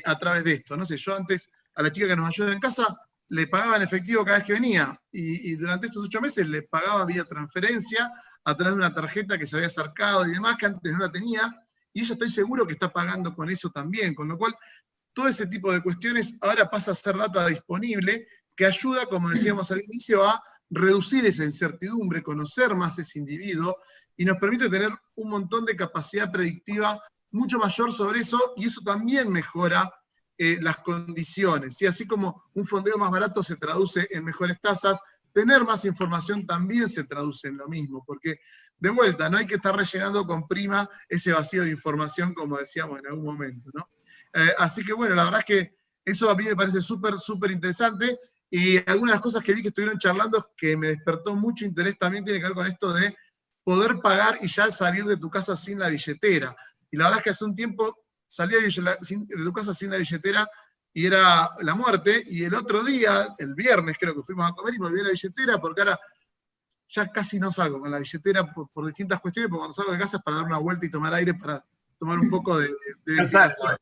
a través de esto. No sé, yo antes a la chica que nos ayuda en casa le pagaba en efectivo cada vez que venía, y durante estos 8 meses le pagaba vía transferencia a través de una tarjeta que se había acercado y demás, que antes no la tenía, y ella estoy seguro que está pagando con eso también, con lo cual todo ese tipo de cuestiones ahora pasa a ser data disponible, que ayuda, como decíamos al inicio, a reducir esa incertidumbre, conocer más ese individuo, y nos permite tener un montón de capacidad predictiva mucho mayor sobre eso, y eso también mejora las condiciones. Y así como un fondeo más barato se traduce en mejores tasas, tener más información también se traduce en lo mismo, porque de vuelta, no hay que estar rellenando con prima ese vacío de información, como decíamos en algún momento, ¿no? Así que bueno, la verdad es que eso a mí me parece súper interesante, y algunas de las cosas que vi que estuvieron charlando que me despertó mucho interés también tiene que ver con esto de poder pagar y ya salir de tu casa sin la billetera. Y la verdad es que hace un tiempo salía de tu casa sin la billetera y era la muerte, y el otro día, el viernes creo que fuimos a comer y me olvidé la billetera, porque ahora ya casi no salgo con la billetera por distintas cuestiones, porque cuando salgo de casa es para dar una vuelta y tomar aire, para tomar un poco de ventilación.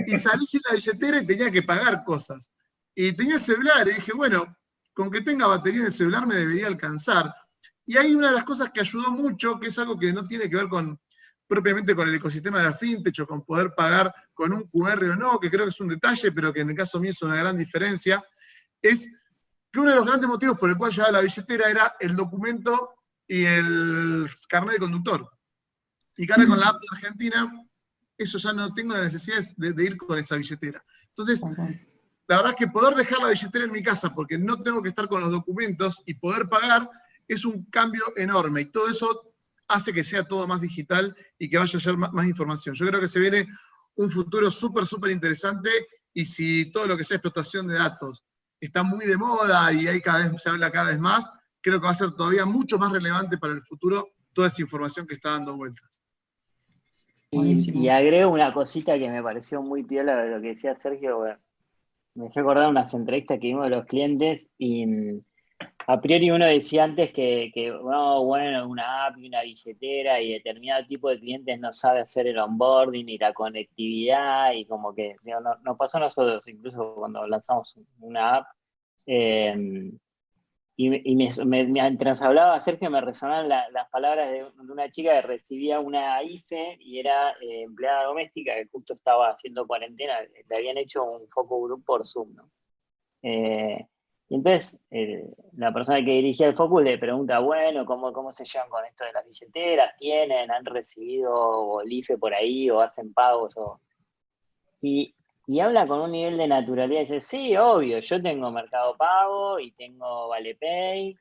Y salí sin la billetera y tenía que pagar cosas. Y tenía el celular, y dije, bueno, con que tenga batería en el celular me debería alcanzar. Y hay una de las cosas que ayudó mucho, que es algo que no tiene que ver propiamente con el ecosistema de la fintech o con poder pagar con un QR o no, que creo que es un detalle, pero que en el caso mío es una gran diferencia, es que uno de los grandes motivos por el cual llevaba la billetera era el documento y el carnet de conductor. Y que ahora con la app de Argentina, eso ya no tengo la necesidad de ir con esa billetera. Entonces, la verdad es que poder dejar la billetera en mi casa, porque no tengo que estar con los documentos, y poder pagar, es un cambio enorme. Y todo eso hace que sea todo más digital y que vaya a llegar más información. Yo creo que se viene un futuro súper interesante, y si todo lo que sea explotación de datos está muy de moda y se habla cada vez más, creo que va a ser todavía mucho más relevante para el futuro toda esa información que está dando vueltas. Y agrego una cosita que me pareció muy piola de lo que decía Sergio. Me dejé acordar unas entrevistas que vimos de los clientes, y a priori uno decía antes que no, bueno, una app y una billetera y determinado tipo de clientes no sabe hacer el onboarding y la conectividad y como que digo, nos pasó a nosotros, incluso cuando lanzamos una app. Mientras hablaba Sergio me resonaban las palabras de una chica que recibía una IFE y era empleada doméstica que justo estaba haciendo cuarentena, le habían hecho un focus group por Zoom, ¿no? Y entonces la persona que dirigía el focus le pregunta, bueno, ¿cómo se llevan con esto de las billeteras? ¿Han recibido el IFE por ahí o hacen pagos? Y habla con un nivel de naturalidad y dice, sí, obvio, yo tengo Mercado Pago y tengo ValePay.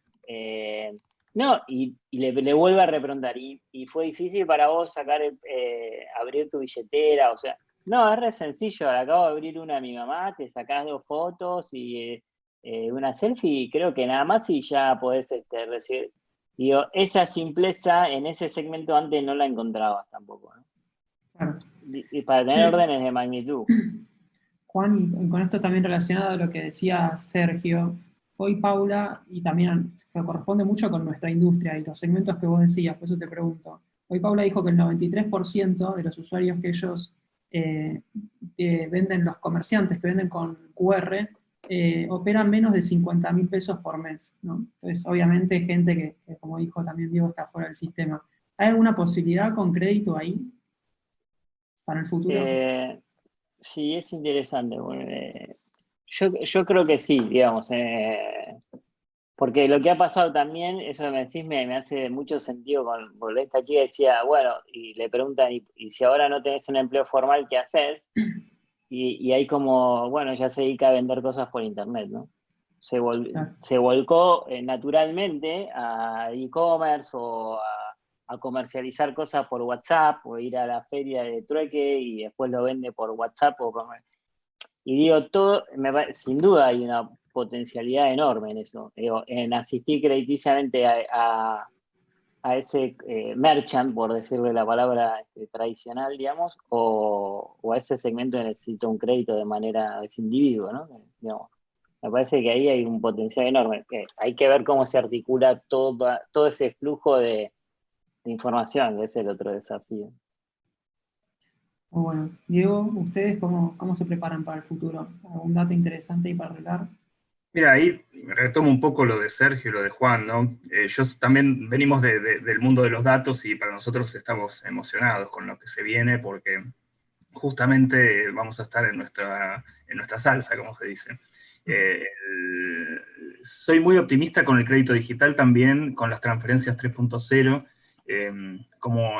No, y le vuelve a repreguntar, ¿y fue difícil para vos abrir tu billetera? O sea, no, es re sencillo, acabo de abrir una a mi mamá, te sacás 2 fotos y una selfie, y creo que nada más y ya podés recibir. Digo, esa simpleza en ese segmento antes no la encontrabas tampoco, ¿no? Claro. Y para tener órdenes de magnitud. Juan, y con esto también relacionado a lo que decía Sergio, hoy Paula, y también que corresponde mucho con nuestra industria y los segmentos que vos decías, por eso te pregunto, hoy Paula dijo que el 93% de los usuarios que ellos venden, los comerciantes que venden con QR, operan menos de 50.000 pesos por mes, ¿no? Entonces, obviamente, gente que, como dijo también Diego, está fuera del sistema. ¿Hay alguna posibilidad con crédito ahí para el futuro? Sí, es interesante. Bueno, yo creo que sí, digamos, porque lo que ha pasado también, eso que me decís me hace mucho sentido porque esta chica decía, bueno, y le preguntan, y si ahora no tenés un empleo formal, ¿qué haces? Y hay como, bueno, ya se dedica a vender cosas por internet, ¿no? Se volcó naturalmente a e-commerce o a comercializar cosas por WhatsApp o ir a la feria de trueque y después lo vende por WhatsApp. Y digo, sin duda hay una potencialidad enorme en eso, digo, en asistir crediticiamente a ese merchant, por decirle la palabra tradicional, digamos, o a ese segmento que necesita un crédito de manera de ese individuo, ¿no? Digamos, me parece que ahí hay un potencial enorme. Hay que ver cómo se articula todo ese flujo de información, que es el otro desafío. Bueno, Diego, ¿ustedes cómo se preparan para el futuro? ¿Algún dato interesante ahí para arreglar? Mira, ahí retomo un poco lo de Sergio y lo de Juan, ¿no? Yo también venimos del mundo de los datos y para nosotros estamos emocionados con lo que se viene porque justamente vamos a estar en nuestra salsa, como se dice. Soy muy optimista con el crédito digital también, con las transferencias 3.0, como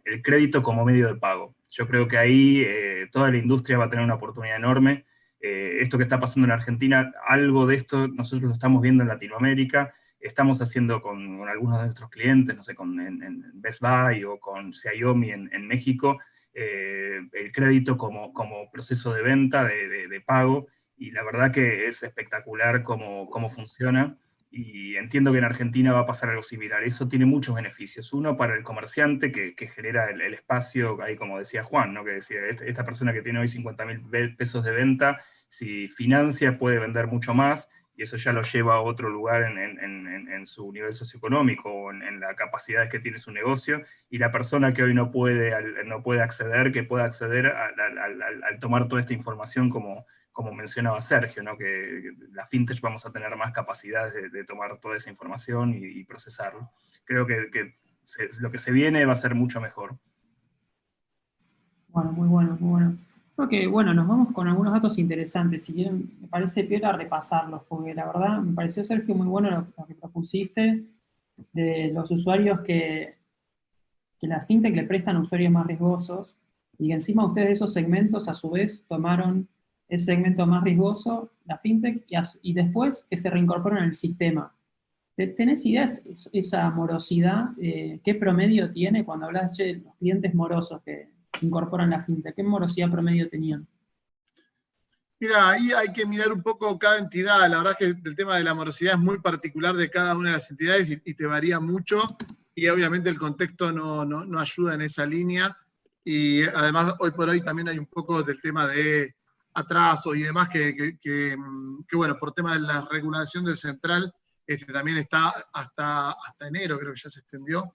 el crédito como medio de pago. Yo creo que ahí toda la industria va a tener una oportunidad enorme. Esto que está pasando en Argentina, algo de esto nosotros lo estamos viendo en Latinoamérica, estamos haciendo con algunos de nuestros clientes, no sé, en Best Buy o con Xiaomi en México, el crédito como proceso de venta, de pago, y la verdad que es espectacular cómo funciona, y entiendo que en Argentina va a pasar algo similar. Eso tiene muchos beneficios. Uno, para el comerciante que genera el espacio, ahí como decía Juan, ¿no? Que decía, esta persona que tiene hoy 50.000 pesos de venta, si financia puede vender mucho más, y eso ya lo lleva a otro lugar en su nivel socioeconómico o en las capacidades que tiene su negocio, y la persona que hoy no puede acceder, que pueda acceder al tomar toda esta información como mencionaba Sergio, ¿no? Que la fintech vamos a tener más capacidades de tomar toda esa información y procesarlo. Creo que lo que se viene va a ser mucho mejor. Bueno, muy bueno, muy bueno. Creo que, bueno, nos vamos con algunos datos interesantes. Si quieren, me parece piola repasarlos, porque la verdad me pareció, Sergio, muy bueno lo que propusiste de los usuarios que la fintech le prestan a usuarios más riesgosos, y que encima ustedes de esos segmentos, a su vez, tomaron ese segmento más riesgoso, la fintech, y después que se reincorporan al sistema. ¿Tenés ideas esa morosidad? ¿Qué promedio tiene cuando hablas de los clientes morosos que incorporan la fintech? ¿Qué morosidad promedio tenían? Mira, ahí hay que mirar un poco cada entidad. La verdad es que el tema de la morosidad es muy particular de cada una de las entidades y te varía mucho. Y obviamente el contexto no ayuda en esa línea. Y además, hoy por hoy también hay un poco del tema de atraso y demás que bueno, por tema de la regulación del central, también está hasta enero, creo que ya se extendió.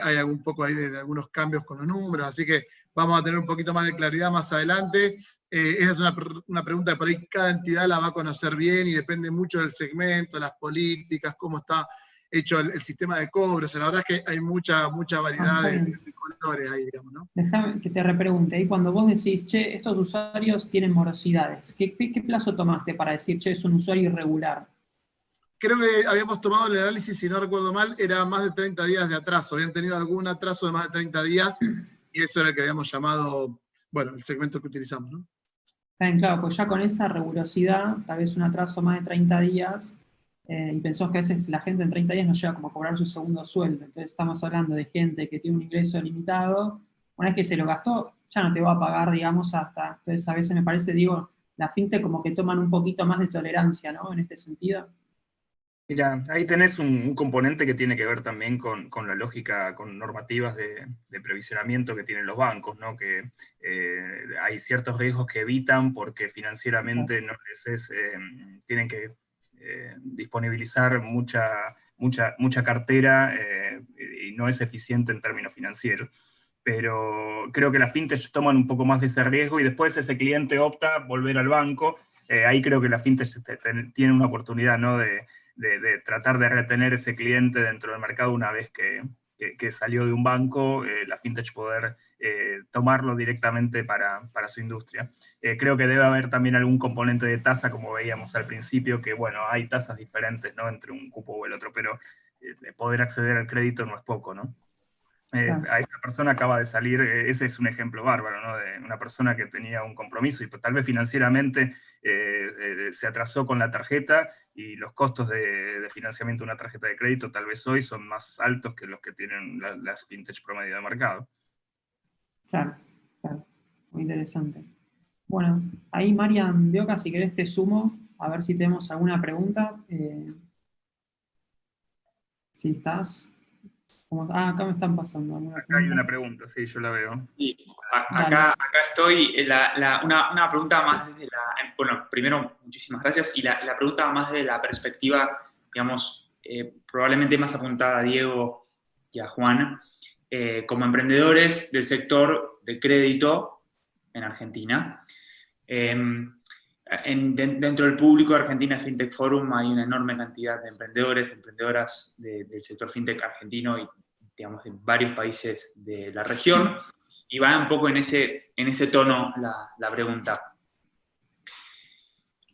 Hay un poco ahí de algunos cambios con los números, así que vamos a tener un poquito más de claridad más adelante. Esa es una pregunta que por ahí cada entidad la va a conocer bien y depende mucho del segmento, las políticas, cómo está hecho el sistema de cobro. O sea, la verdad es que hay mucha variedad de colores ahí, digamos, ¿no? Déjame que te repregunte, y cuando vos decís, che, estos usuarios tienen morosidades, ¿qué plazo tomaste para decir, che, es un usuario irregular? Creo que habíamos tomado el análisis, si no recuerdo mal, era más de 30 días de atraso. Habían tenido algún atraso de más de 30 días y eso era el que habíamos llamado, bueno, el segmento que utilizamos, ¿no? Está bien, claro, pues ya con esa rigurosidad, tal vez un atraso más de 30 días, y pensamos que a veces la gente en 30 días no llega como a cobrar su segundo sueldo. Entonces estamos hablando de gente que tiene un ingreso limitado, una vez que se lo gastó, ya no te va a pagar, digamos, hasta. Entonces a veces me parece, digo, la fintech como que toman un poquito más de tolerancia, ¿no? En este sentido. Mira, ahí tenés un componente que tiene que ver también con la lógica, con normativas de previsionamiento que tienen los bancos, ¿no? Que hay ciertos riesgos que evitan porque financieramente no les tienen que disponibilizar mucha cartera y no es eficiente en términos financieros. Pero creo que las fintechs toman un poco más de ese riesgo y después ese cliente opta a volver al banco. Ahí creo que las fintechs tienen una oportunidad, ¿no? de tratar de retener ese cliente dentro del mercado una vez que salió de un banco, la fintech poder tomarlo directamente para su industria. Creo que debe haber también algún componente de tasa, como veíamos al principio, que bueno, hay tasas diferentes, ¿no? Entre un cupo o el otro, pero poder acceder al crédito no es poco, ¿no? A esa persona acaba de salir, ese es un ejemplo bárbaro, ¿no? De una persona que tenía un compromiso y pues, tal vez financieramente se atrasó con la tarjeta y los costos de financiamiento de una tarjeta de crédito tal vez hoy son más altos que los que tienen las fintech promedio de mercado. Claro, muy interesante. Bueno, ahí Marian Bioca, si querés te sumo, a ver si tenemos alguna pregunta. Si estás. Acá me están pasando. Acá hay una pregunta, sí, yo la veo. Sí, acá estoy. Una pregunta más desde la. Bueno, primero, muchísimas gracias. Y la pregunta más desde la perspectiva, digamos, probablemente más apuntada a Diego y a Juan, como emprendedores del sector del crédito en Argentina. Dentro del público de Argentina Fintech Forum hay una enorme cantidad de emprendedores, de emprendedoras del sector fintech argentino y, digamos, de varios países de la región, y va un poco en ese tono la pregunta.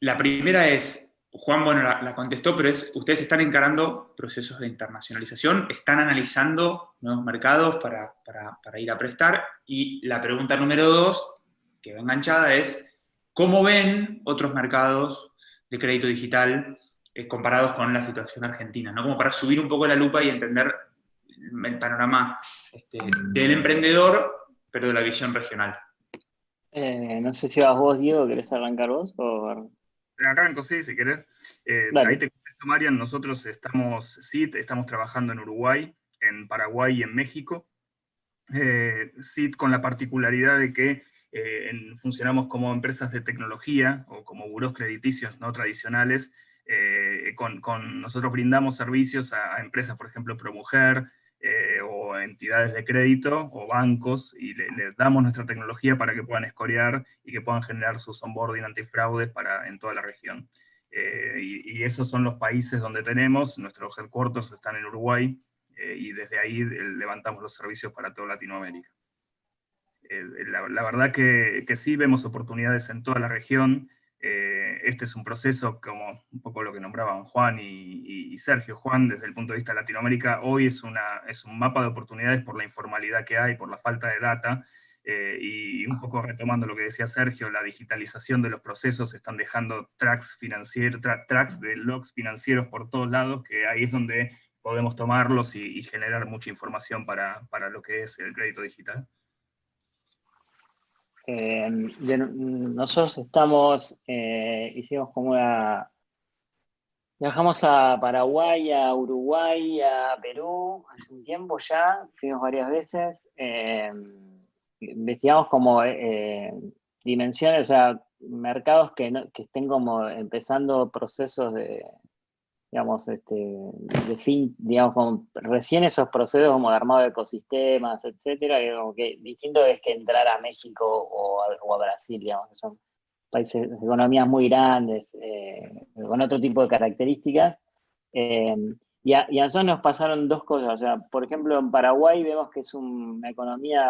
La primera es, Juan, bueno, la contestó, pero ustedes están encarando procesos de internacionalización, están analizando nuevos mercados para ir a prestar, y la pregunta número 2, que va enganchada, es, ¿cómo ven otros mercados de crédito digital comparados con la situación argentina? ¿No? Como para subir un poco la lupa y entender el panorama del emprendedor, pero de la visión regional. No sé si vas vos, Diego, ¿querés arrancar vos? O... Arranco, sí, si querés. Ahí te comento, Marian, nosotros estamos trabajando en Uruguay, en Paraguay y en México. SIT con la particularidad de que funcionamos como empresas de tecnología o como burós crediticios no tradicionales. Nosotros brindamos servicios a empresas, por ejemplo, ProMujer, o entidades de crédito o bancos, y les damos nuestra tecnología para que puedan escorear y que puedan generar sus onboarding antifraudes en toda la región. Y esos son los países donde tenemos, nuestros headquarters están en Uruguay, y desde ahí levantamos los servicios para toda Latinoamérica. La verdad que sí vemos oportunidades en toda la región. Este es un proceso, como un poco lo que nombraban Juan y Sergio. Juan, desde el punto de vista de Latinoamérica, hoy es un mapa de oportunidades por la informalidad que hay, por la falta de data, y un poco retomando lo que decía Sergio, la digitalización de los procesos, están dejando tracks de logs financieros por todos lados, que ahí es donde podemos tomarlos y generar mucha información para lo que es el crédito digital. Nosotros hicimos como viajamos a Paraguay, a Uruguay, a Perú hace un tiempo ya, fuimos varias veces, investigamos como dimensiones, o sea, mercados que estén como empezando procesos de digamos, digamos, como recién esos procesos como de armado de ecosistemas, etcétera, que como que distinto es que entrar a México o a Brasil, digamos, que son países, economías muy grandes, con otro tipo de características. Y a nosotros nos pasaron dos cosas. O sea, por ejemplo, en Paraguay vemos que es una economía,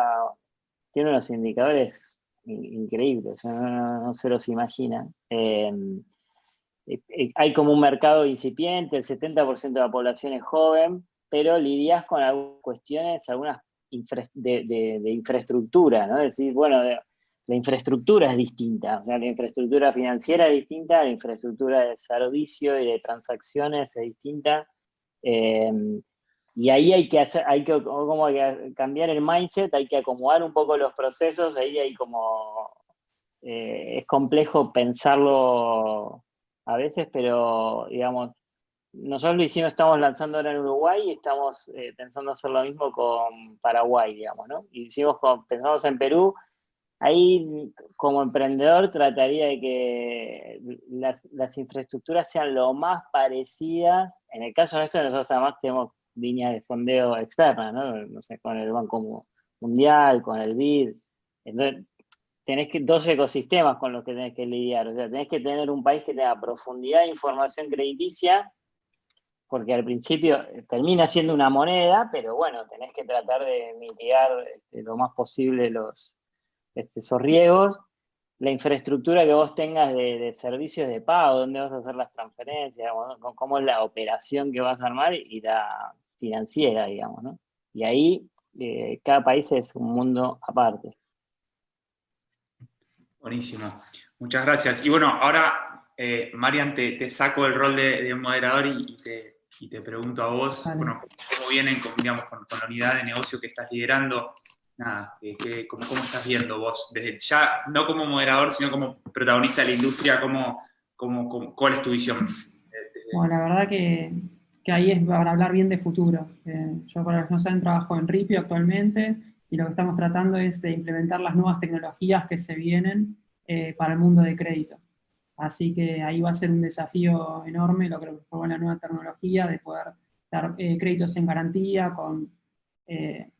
tiene unos indicadores increíbles, no se los imaginan. Hay como un mercado incipiente, el 70% de la población es joven, pero lidias con algunas cuestiones, algunas de infraestructura, ¿no? Es decir, bueno, la infraestructura es distinta, o sea, la infraestructura financiera es distinta, la infraestructura de servicio y de transacciones es distinta, y ahí hay que como cambiar el mindset, hay que acomodar un poco los procesos, ahí hay como, es complejo pensarlo a veces, pero digamos, nosotros lo hicimos, estamos lanzando ahora en Uruguay y estamos pensando hacer lo mismo con Paraguay, digamos, ¿no? Pensamos en Perú. Ahí, como emprendedor, trataría de que las infraestructuras sean lo más parecidas. En el caso nuestro, nosotros además tenemos líneas de fondeo externas, ¿no? No sé, con el Banco Mundial, con el BID. Entonces, tenés dos ecosistemas con los que tenés que lidiar. O sea, tenés que tener un país que tenga profundidad de información crediticia, porque al principio termina siendo una moneda, pero bueno, tenés que tratar de mitigar lo más posible esos riesgos. La infraestructura que vos tengas de servicios de pago, dónde vas a hacer las transferencias, ¿no? Cómo es la operación que vas a armar y la financiera, digamos, ¿no? Y ahí cada país es un mundo aparte. Buenísimo. Muchas gracias. Y bueno, ahora, Marian, te saco el rol de moderador y te pregunto a vos, Vale. bueno, cómo vienen digamos, con la unidad de negocio que estás liderando. Nada, ¿cómo estás viendo vos? Desde ya, no como moderador, sino como protagonista de la industria, ¿cuál es tu visión? Bueno, la verdad que ahí es para hablar bien de futuro. Yo, para los que no saben, trabajo en Ripio actualmente, y lo que estamos tratando es de implementar las nuevas tecnologías que se vienen para el mundo de crédito. Así que ahí va a ser un desafío enorme lo que propone la nueva tecnología, de poder dar créditos en garantía, con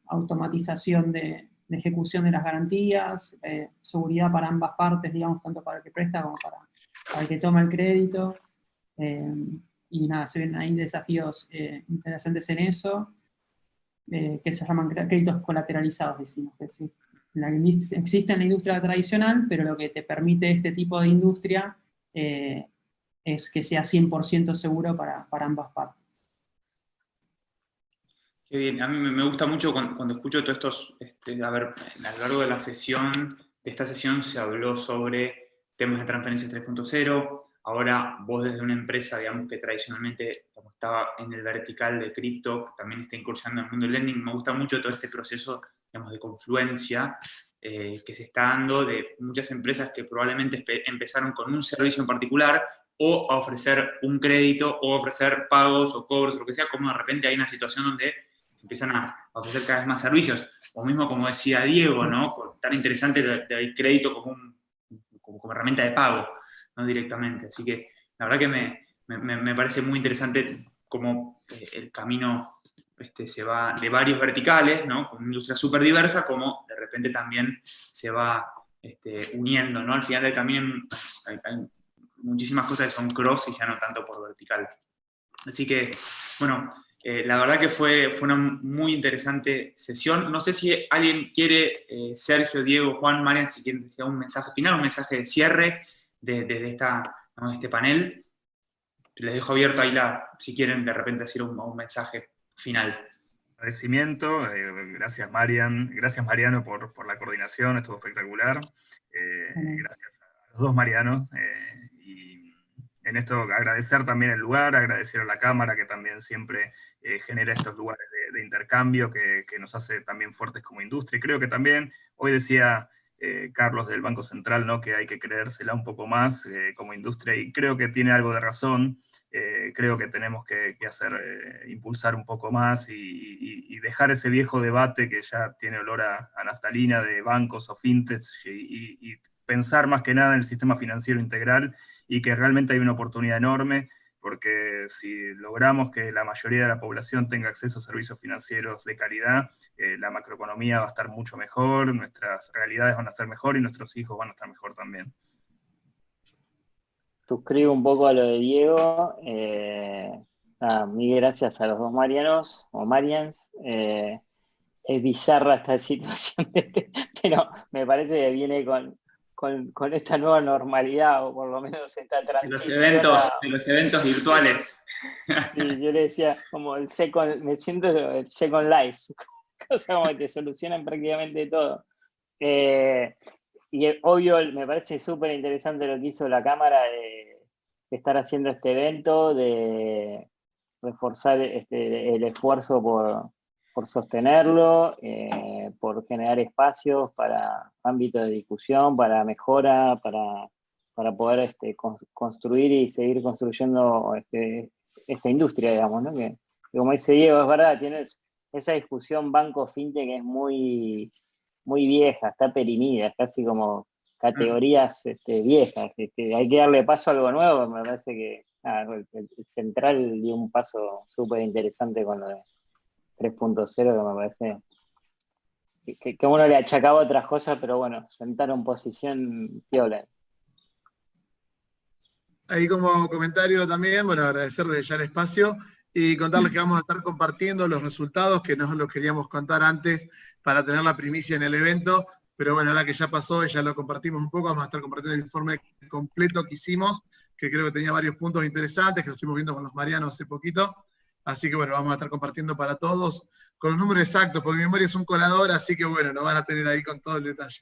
automatización de ejecución de las garantías, seguridad para ambas partes, digamos, tanto para el que presta como para el que toma el crédito. Y nada, se ven ahí desafíos interesantes en eso, que se llaman créditos colateralizados, decimos, que sí, existe en la industria tradicional, pero lo que te permite este tipo de industria es que sea 100% seguro para ambas partes. Qué bien, a mí me gusta mucho cuando escucho todos estos, a ver, a lo largo de esta sesión se habló sobre temas de transferencias 3.0, ahora vos desde una empresa, digamos, que tradicionalmente como estaba en el vertical de cripto, también está incursionando en el mundo del lending, me gusta mucho todo este proceso, digamos, de confluencia que se está dando de muchas empresas que probablemente empezaron con un servicio en particular, o a ofrecer un crédito, o a ofrecer pagos o cobros, o lo que sea, como de repente hay una situación donde empiezan a ofrecer cada vez más servicios. O mismo, como decía Diego, ¿no? Tan interesante el crédito como herramienta de pago, no directamente. Así que la verdad que me parece muy interesante cómo el camino se va de varios verticales, ¿no? Con una industria súper diversa, como de repente también se va uniendo, ¿no? Al final del camino hay muchísimas cosas que son cross y ya no tanto por vertical. Así que, bueno, la verdad que fue una muy interesante sesión. No sé si alguien quiere, Sergio, Diego, Juan, Marian, si quieren decir un mensaje final, un mensaje de cierre de este panel. Les dejo abierto ahí si quieren de repente decir un mensaje final. Agradecimiento, gracias Marian, gracias Mariano por la coordinación, estuvo espectacular. Gracias a los dos Marianos. Y en esto agradecer también el lugar, agradecer a la Cámara que también siempre genera estos lugares de intercambio que nos hace también fuertes como industria. Y creo que también, hoy decía Carlos del Banco Central, ¿no? Que hay que creérsela un poco más como industria, y creo que tiene algo de razón. Creo que tenemos que impulsar un poco más y dejar ese viejo debate que ya tiene olor a naftalina de bancos o fintechs y pensar más que nada en el sistema financiero integral, y que realmente hay una oportunidad enorme, porque si logramos que la mayoría de la población tenga acceso a servicios financieros de calidad, la macroeconomía va a estar mucho mejor, nuestras realidades van a ser mejor y nuestros hijos van a estar mejor también. Suscribo un poco a lo de Diego. Mil gracias a los dos Marianos, o Marians. Es bizarra esta situación, pero me parece que viene con esta nueva normalidad, o por lo menos esta transición. De los eventos virtuales. Sí, yo le decía, como me siento el Second Life, cosa como que te solucionan prácticamente todo. Y obvio, me parece súper interesante lo que hizo la Cámara de estar haciendo este evento, de reforzar el esfuerzo por sostenerlo, por generar espacios para ámbitos de discusión, para mejora, para poder construir y seguir construyendo esta industria, digamos, ¿no? Que como dice Diego, es verdad, tienes esa discusión banco-fintech que es muy, muy vieja, está perimida, es casi como categorías viejas. Hay que darle paso a algo nuevo. Me parece que el Central dio un paso súper interesante con lo de 3.0, que me parece que uno le achacaba otras cosas, pero bueno, sentaron posición piola. Ahí como comentario también, bueno, agradecer desde ya el espacio y contarles que vamos a estar compartiendo los resultados, que no los queríamos contar antes para tener la primicia en el evento, pero bueno, ahora que ya pasó y ya lo compartimos un poco, vamos a estar compartiendo el informe completo que hicimos, que creo que tenía varios puntos interesantes, que lo estuvimos viendo con los Marianos hace poquito, así que bueno, vamos a estar compartiendo para todos con los números exactos, porque mi memoria es un colador, así que bueno, nos van a tener ahí con todo el detalle.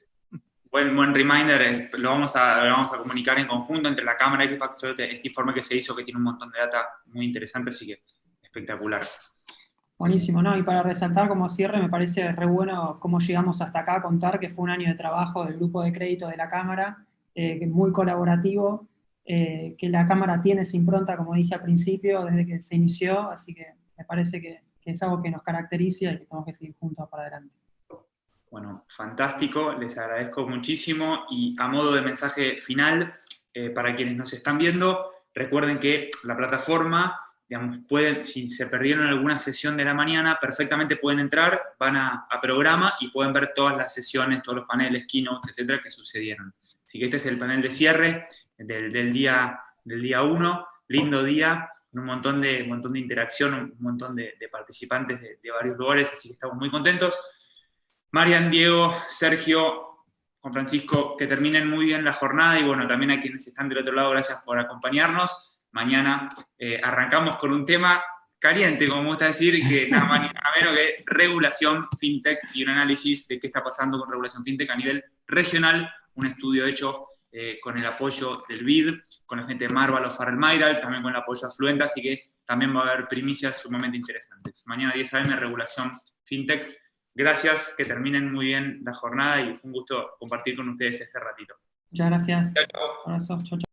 Buen reminder, lo vamos a comunicar en conjunto entre la Cámara y Equifax, este informe que se hizo, que tiene un montón de data muy interesante, así que espectacular. Buenísimo, ¿no? Y para resaltar como cierre, me parece re bueno cómo llegamos hasta acá, contar que fue un año de trabajo del grupo de crédito de la Cámara, muy colaborativo, que la Cámara tiene esa impronta, como dije al principio, desde que se inició, así que me parece que es algo que nos caracteriza y que tenemos que seguir juntos para adelante. Bueno, fantástico, les agradezco muchísimo, y a modo de mensaje final, para quienes nos están viendo, recuerden que la plataforma, digamos, si se perdieron alguna sesión de la mañana, perfectamente pueden entrar, van a programa y pueden ver todas las sesiones, todos los paneles, keynotes, etcétera, que sucedieron. Así que este es el panel de cierre del día 1, lindo día, un montón de interacción, un montón de participantes de varios lugares, así que estamos muy contentos. Marian, Diego, Sergio, Juan Francisco, que terminen muy bien la jornada, y bueno, también a quienes están del otro lado, gracias por acompañarnos. Mañana arrancamos con un tema caliente, como me gusta decir, que nada menos que regulación fintech y un análisis de qué está pasando con regulación fintech a nivel regional, un estudio hecho con el apoyo del BID, con la gente de Marval o Farrell Mayral, también con el apoyo de Afluenta, así que también va a haber primicias sumamente interesantes. Mañana 10 AM, regulación fintech. Gracias, que terminen muy bien la jornada y fue un gusto compartir con ustedes este ratito. Muchas gracias. Chao, chao. Abrazos, chau, chau.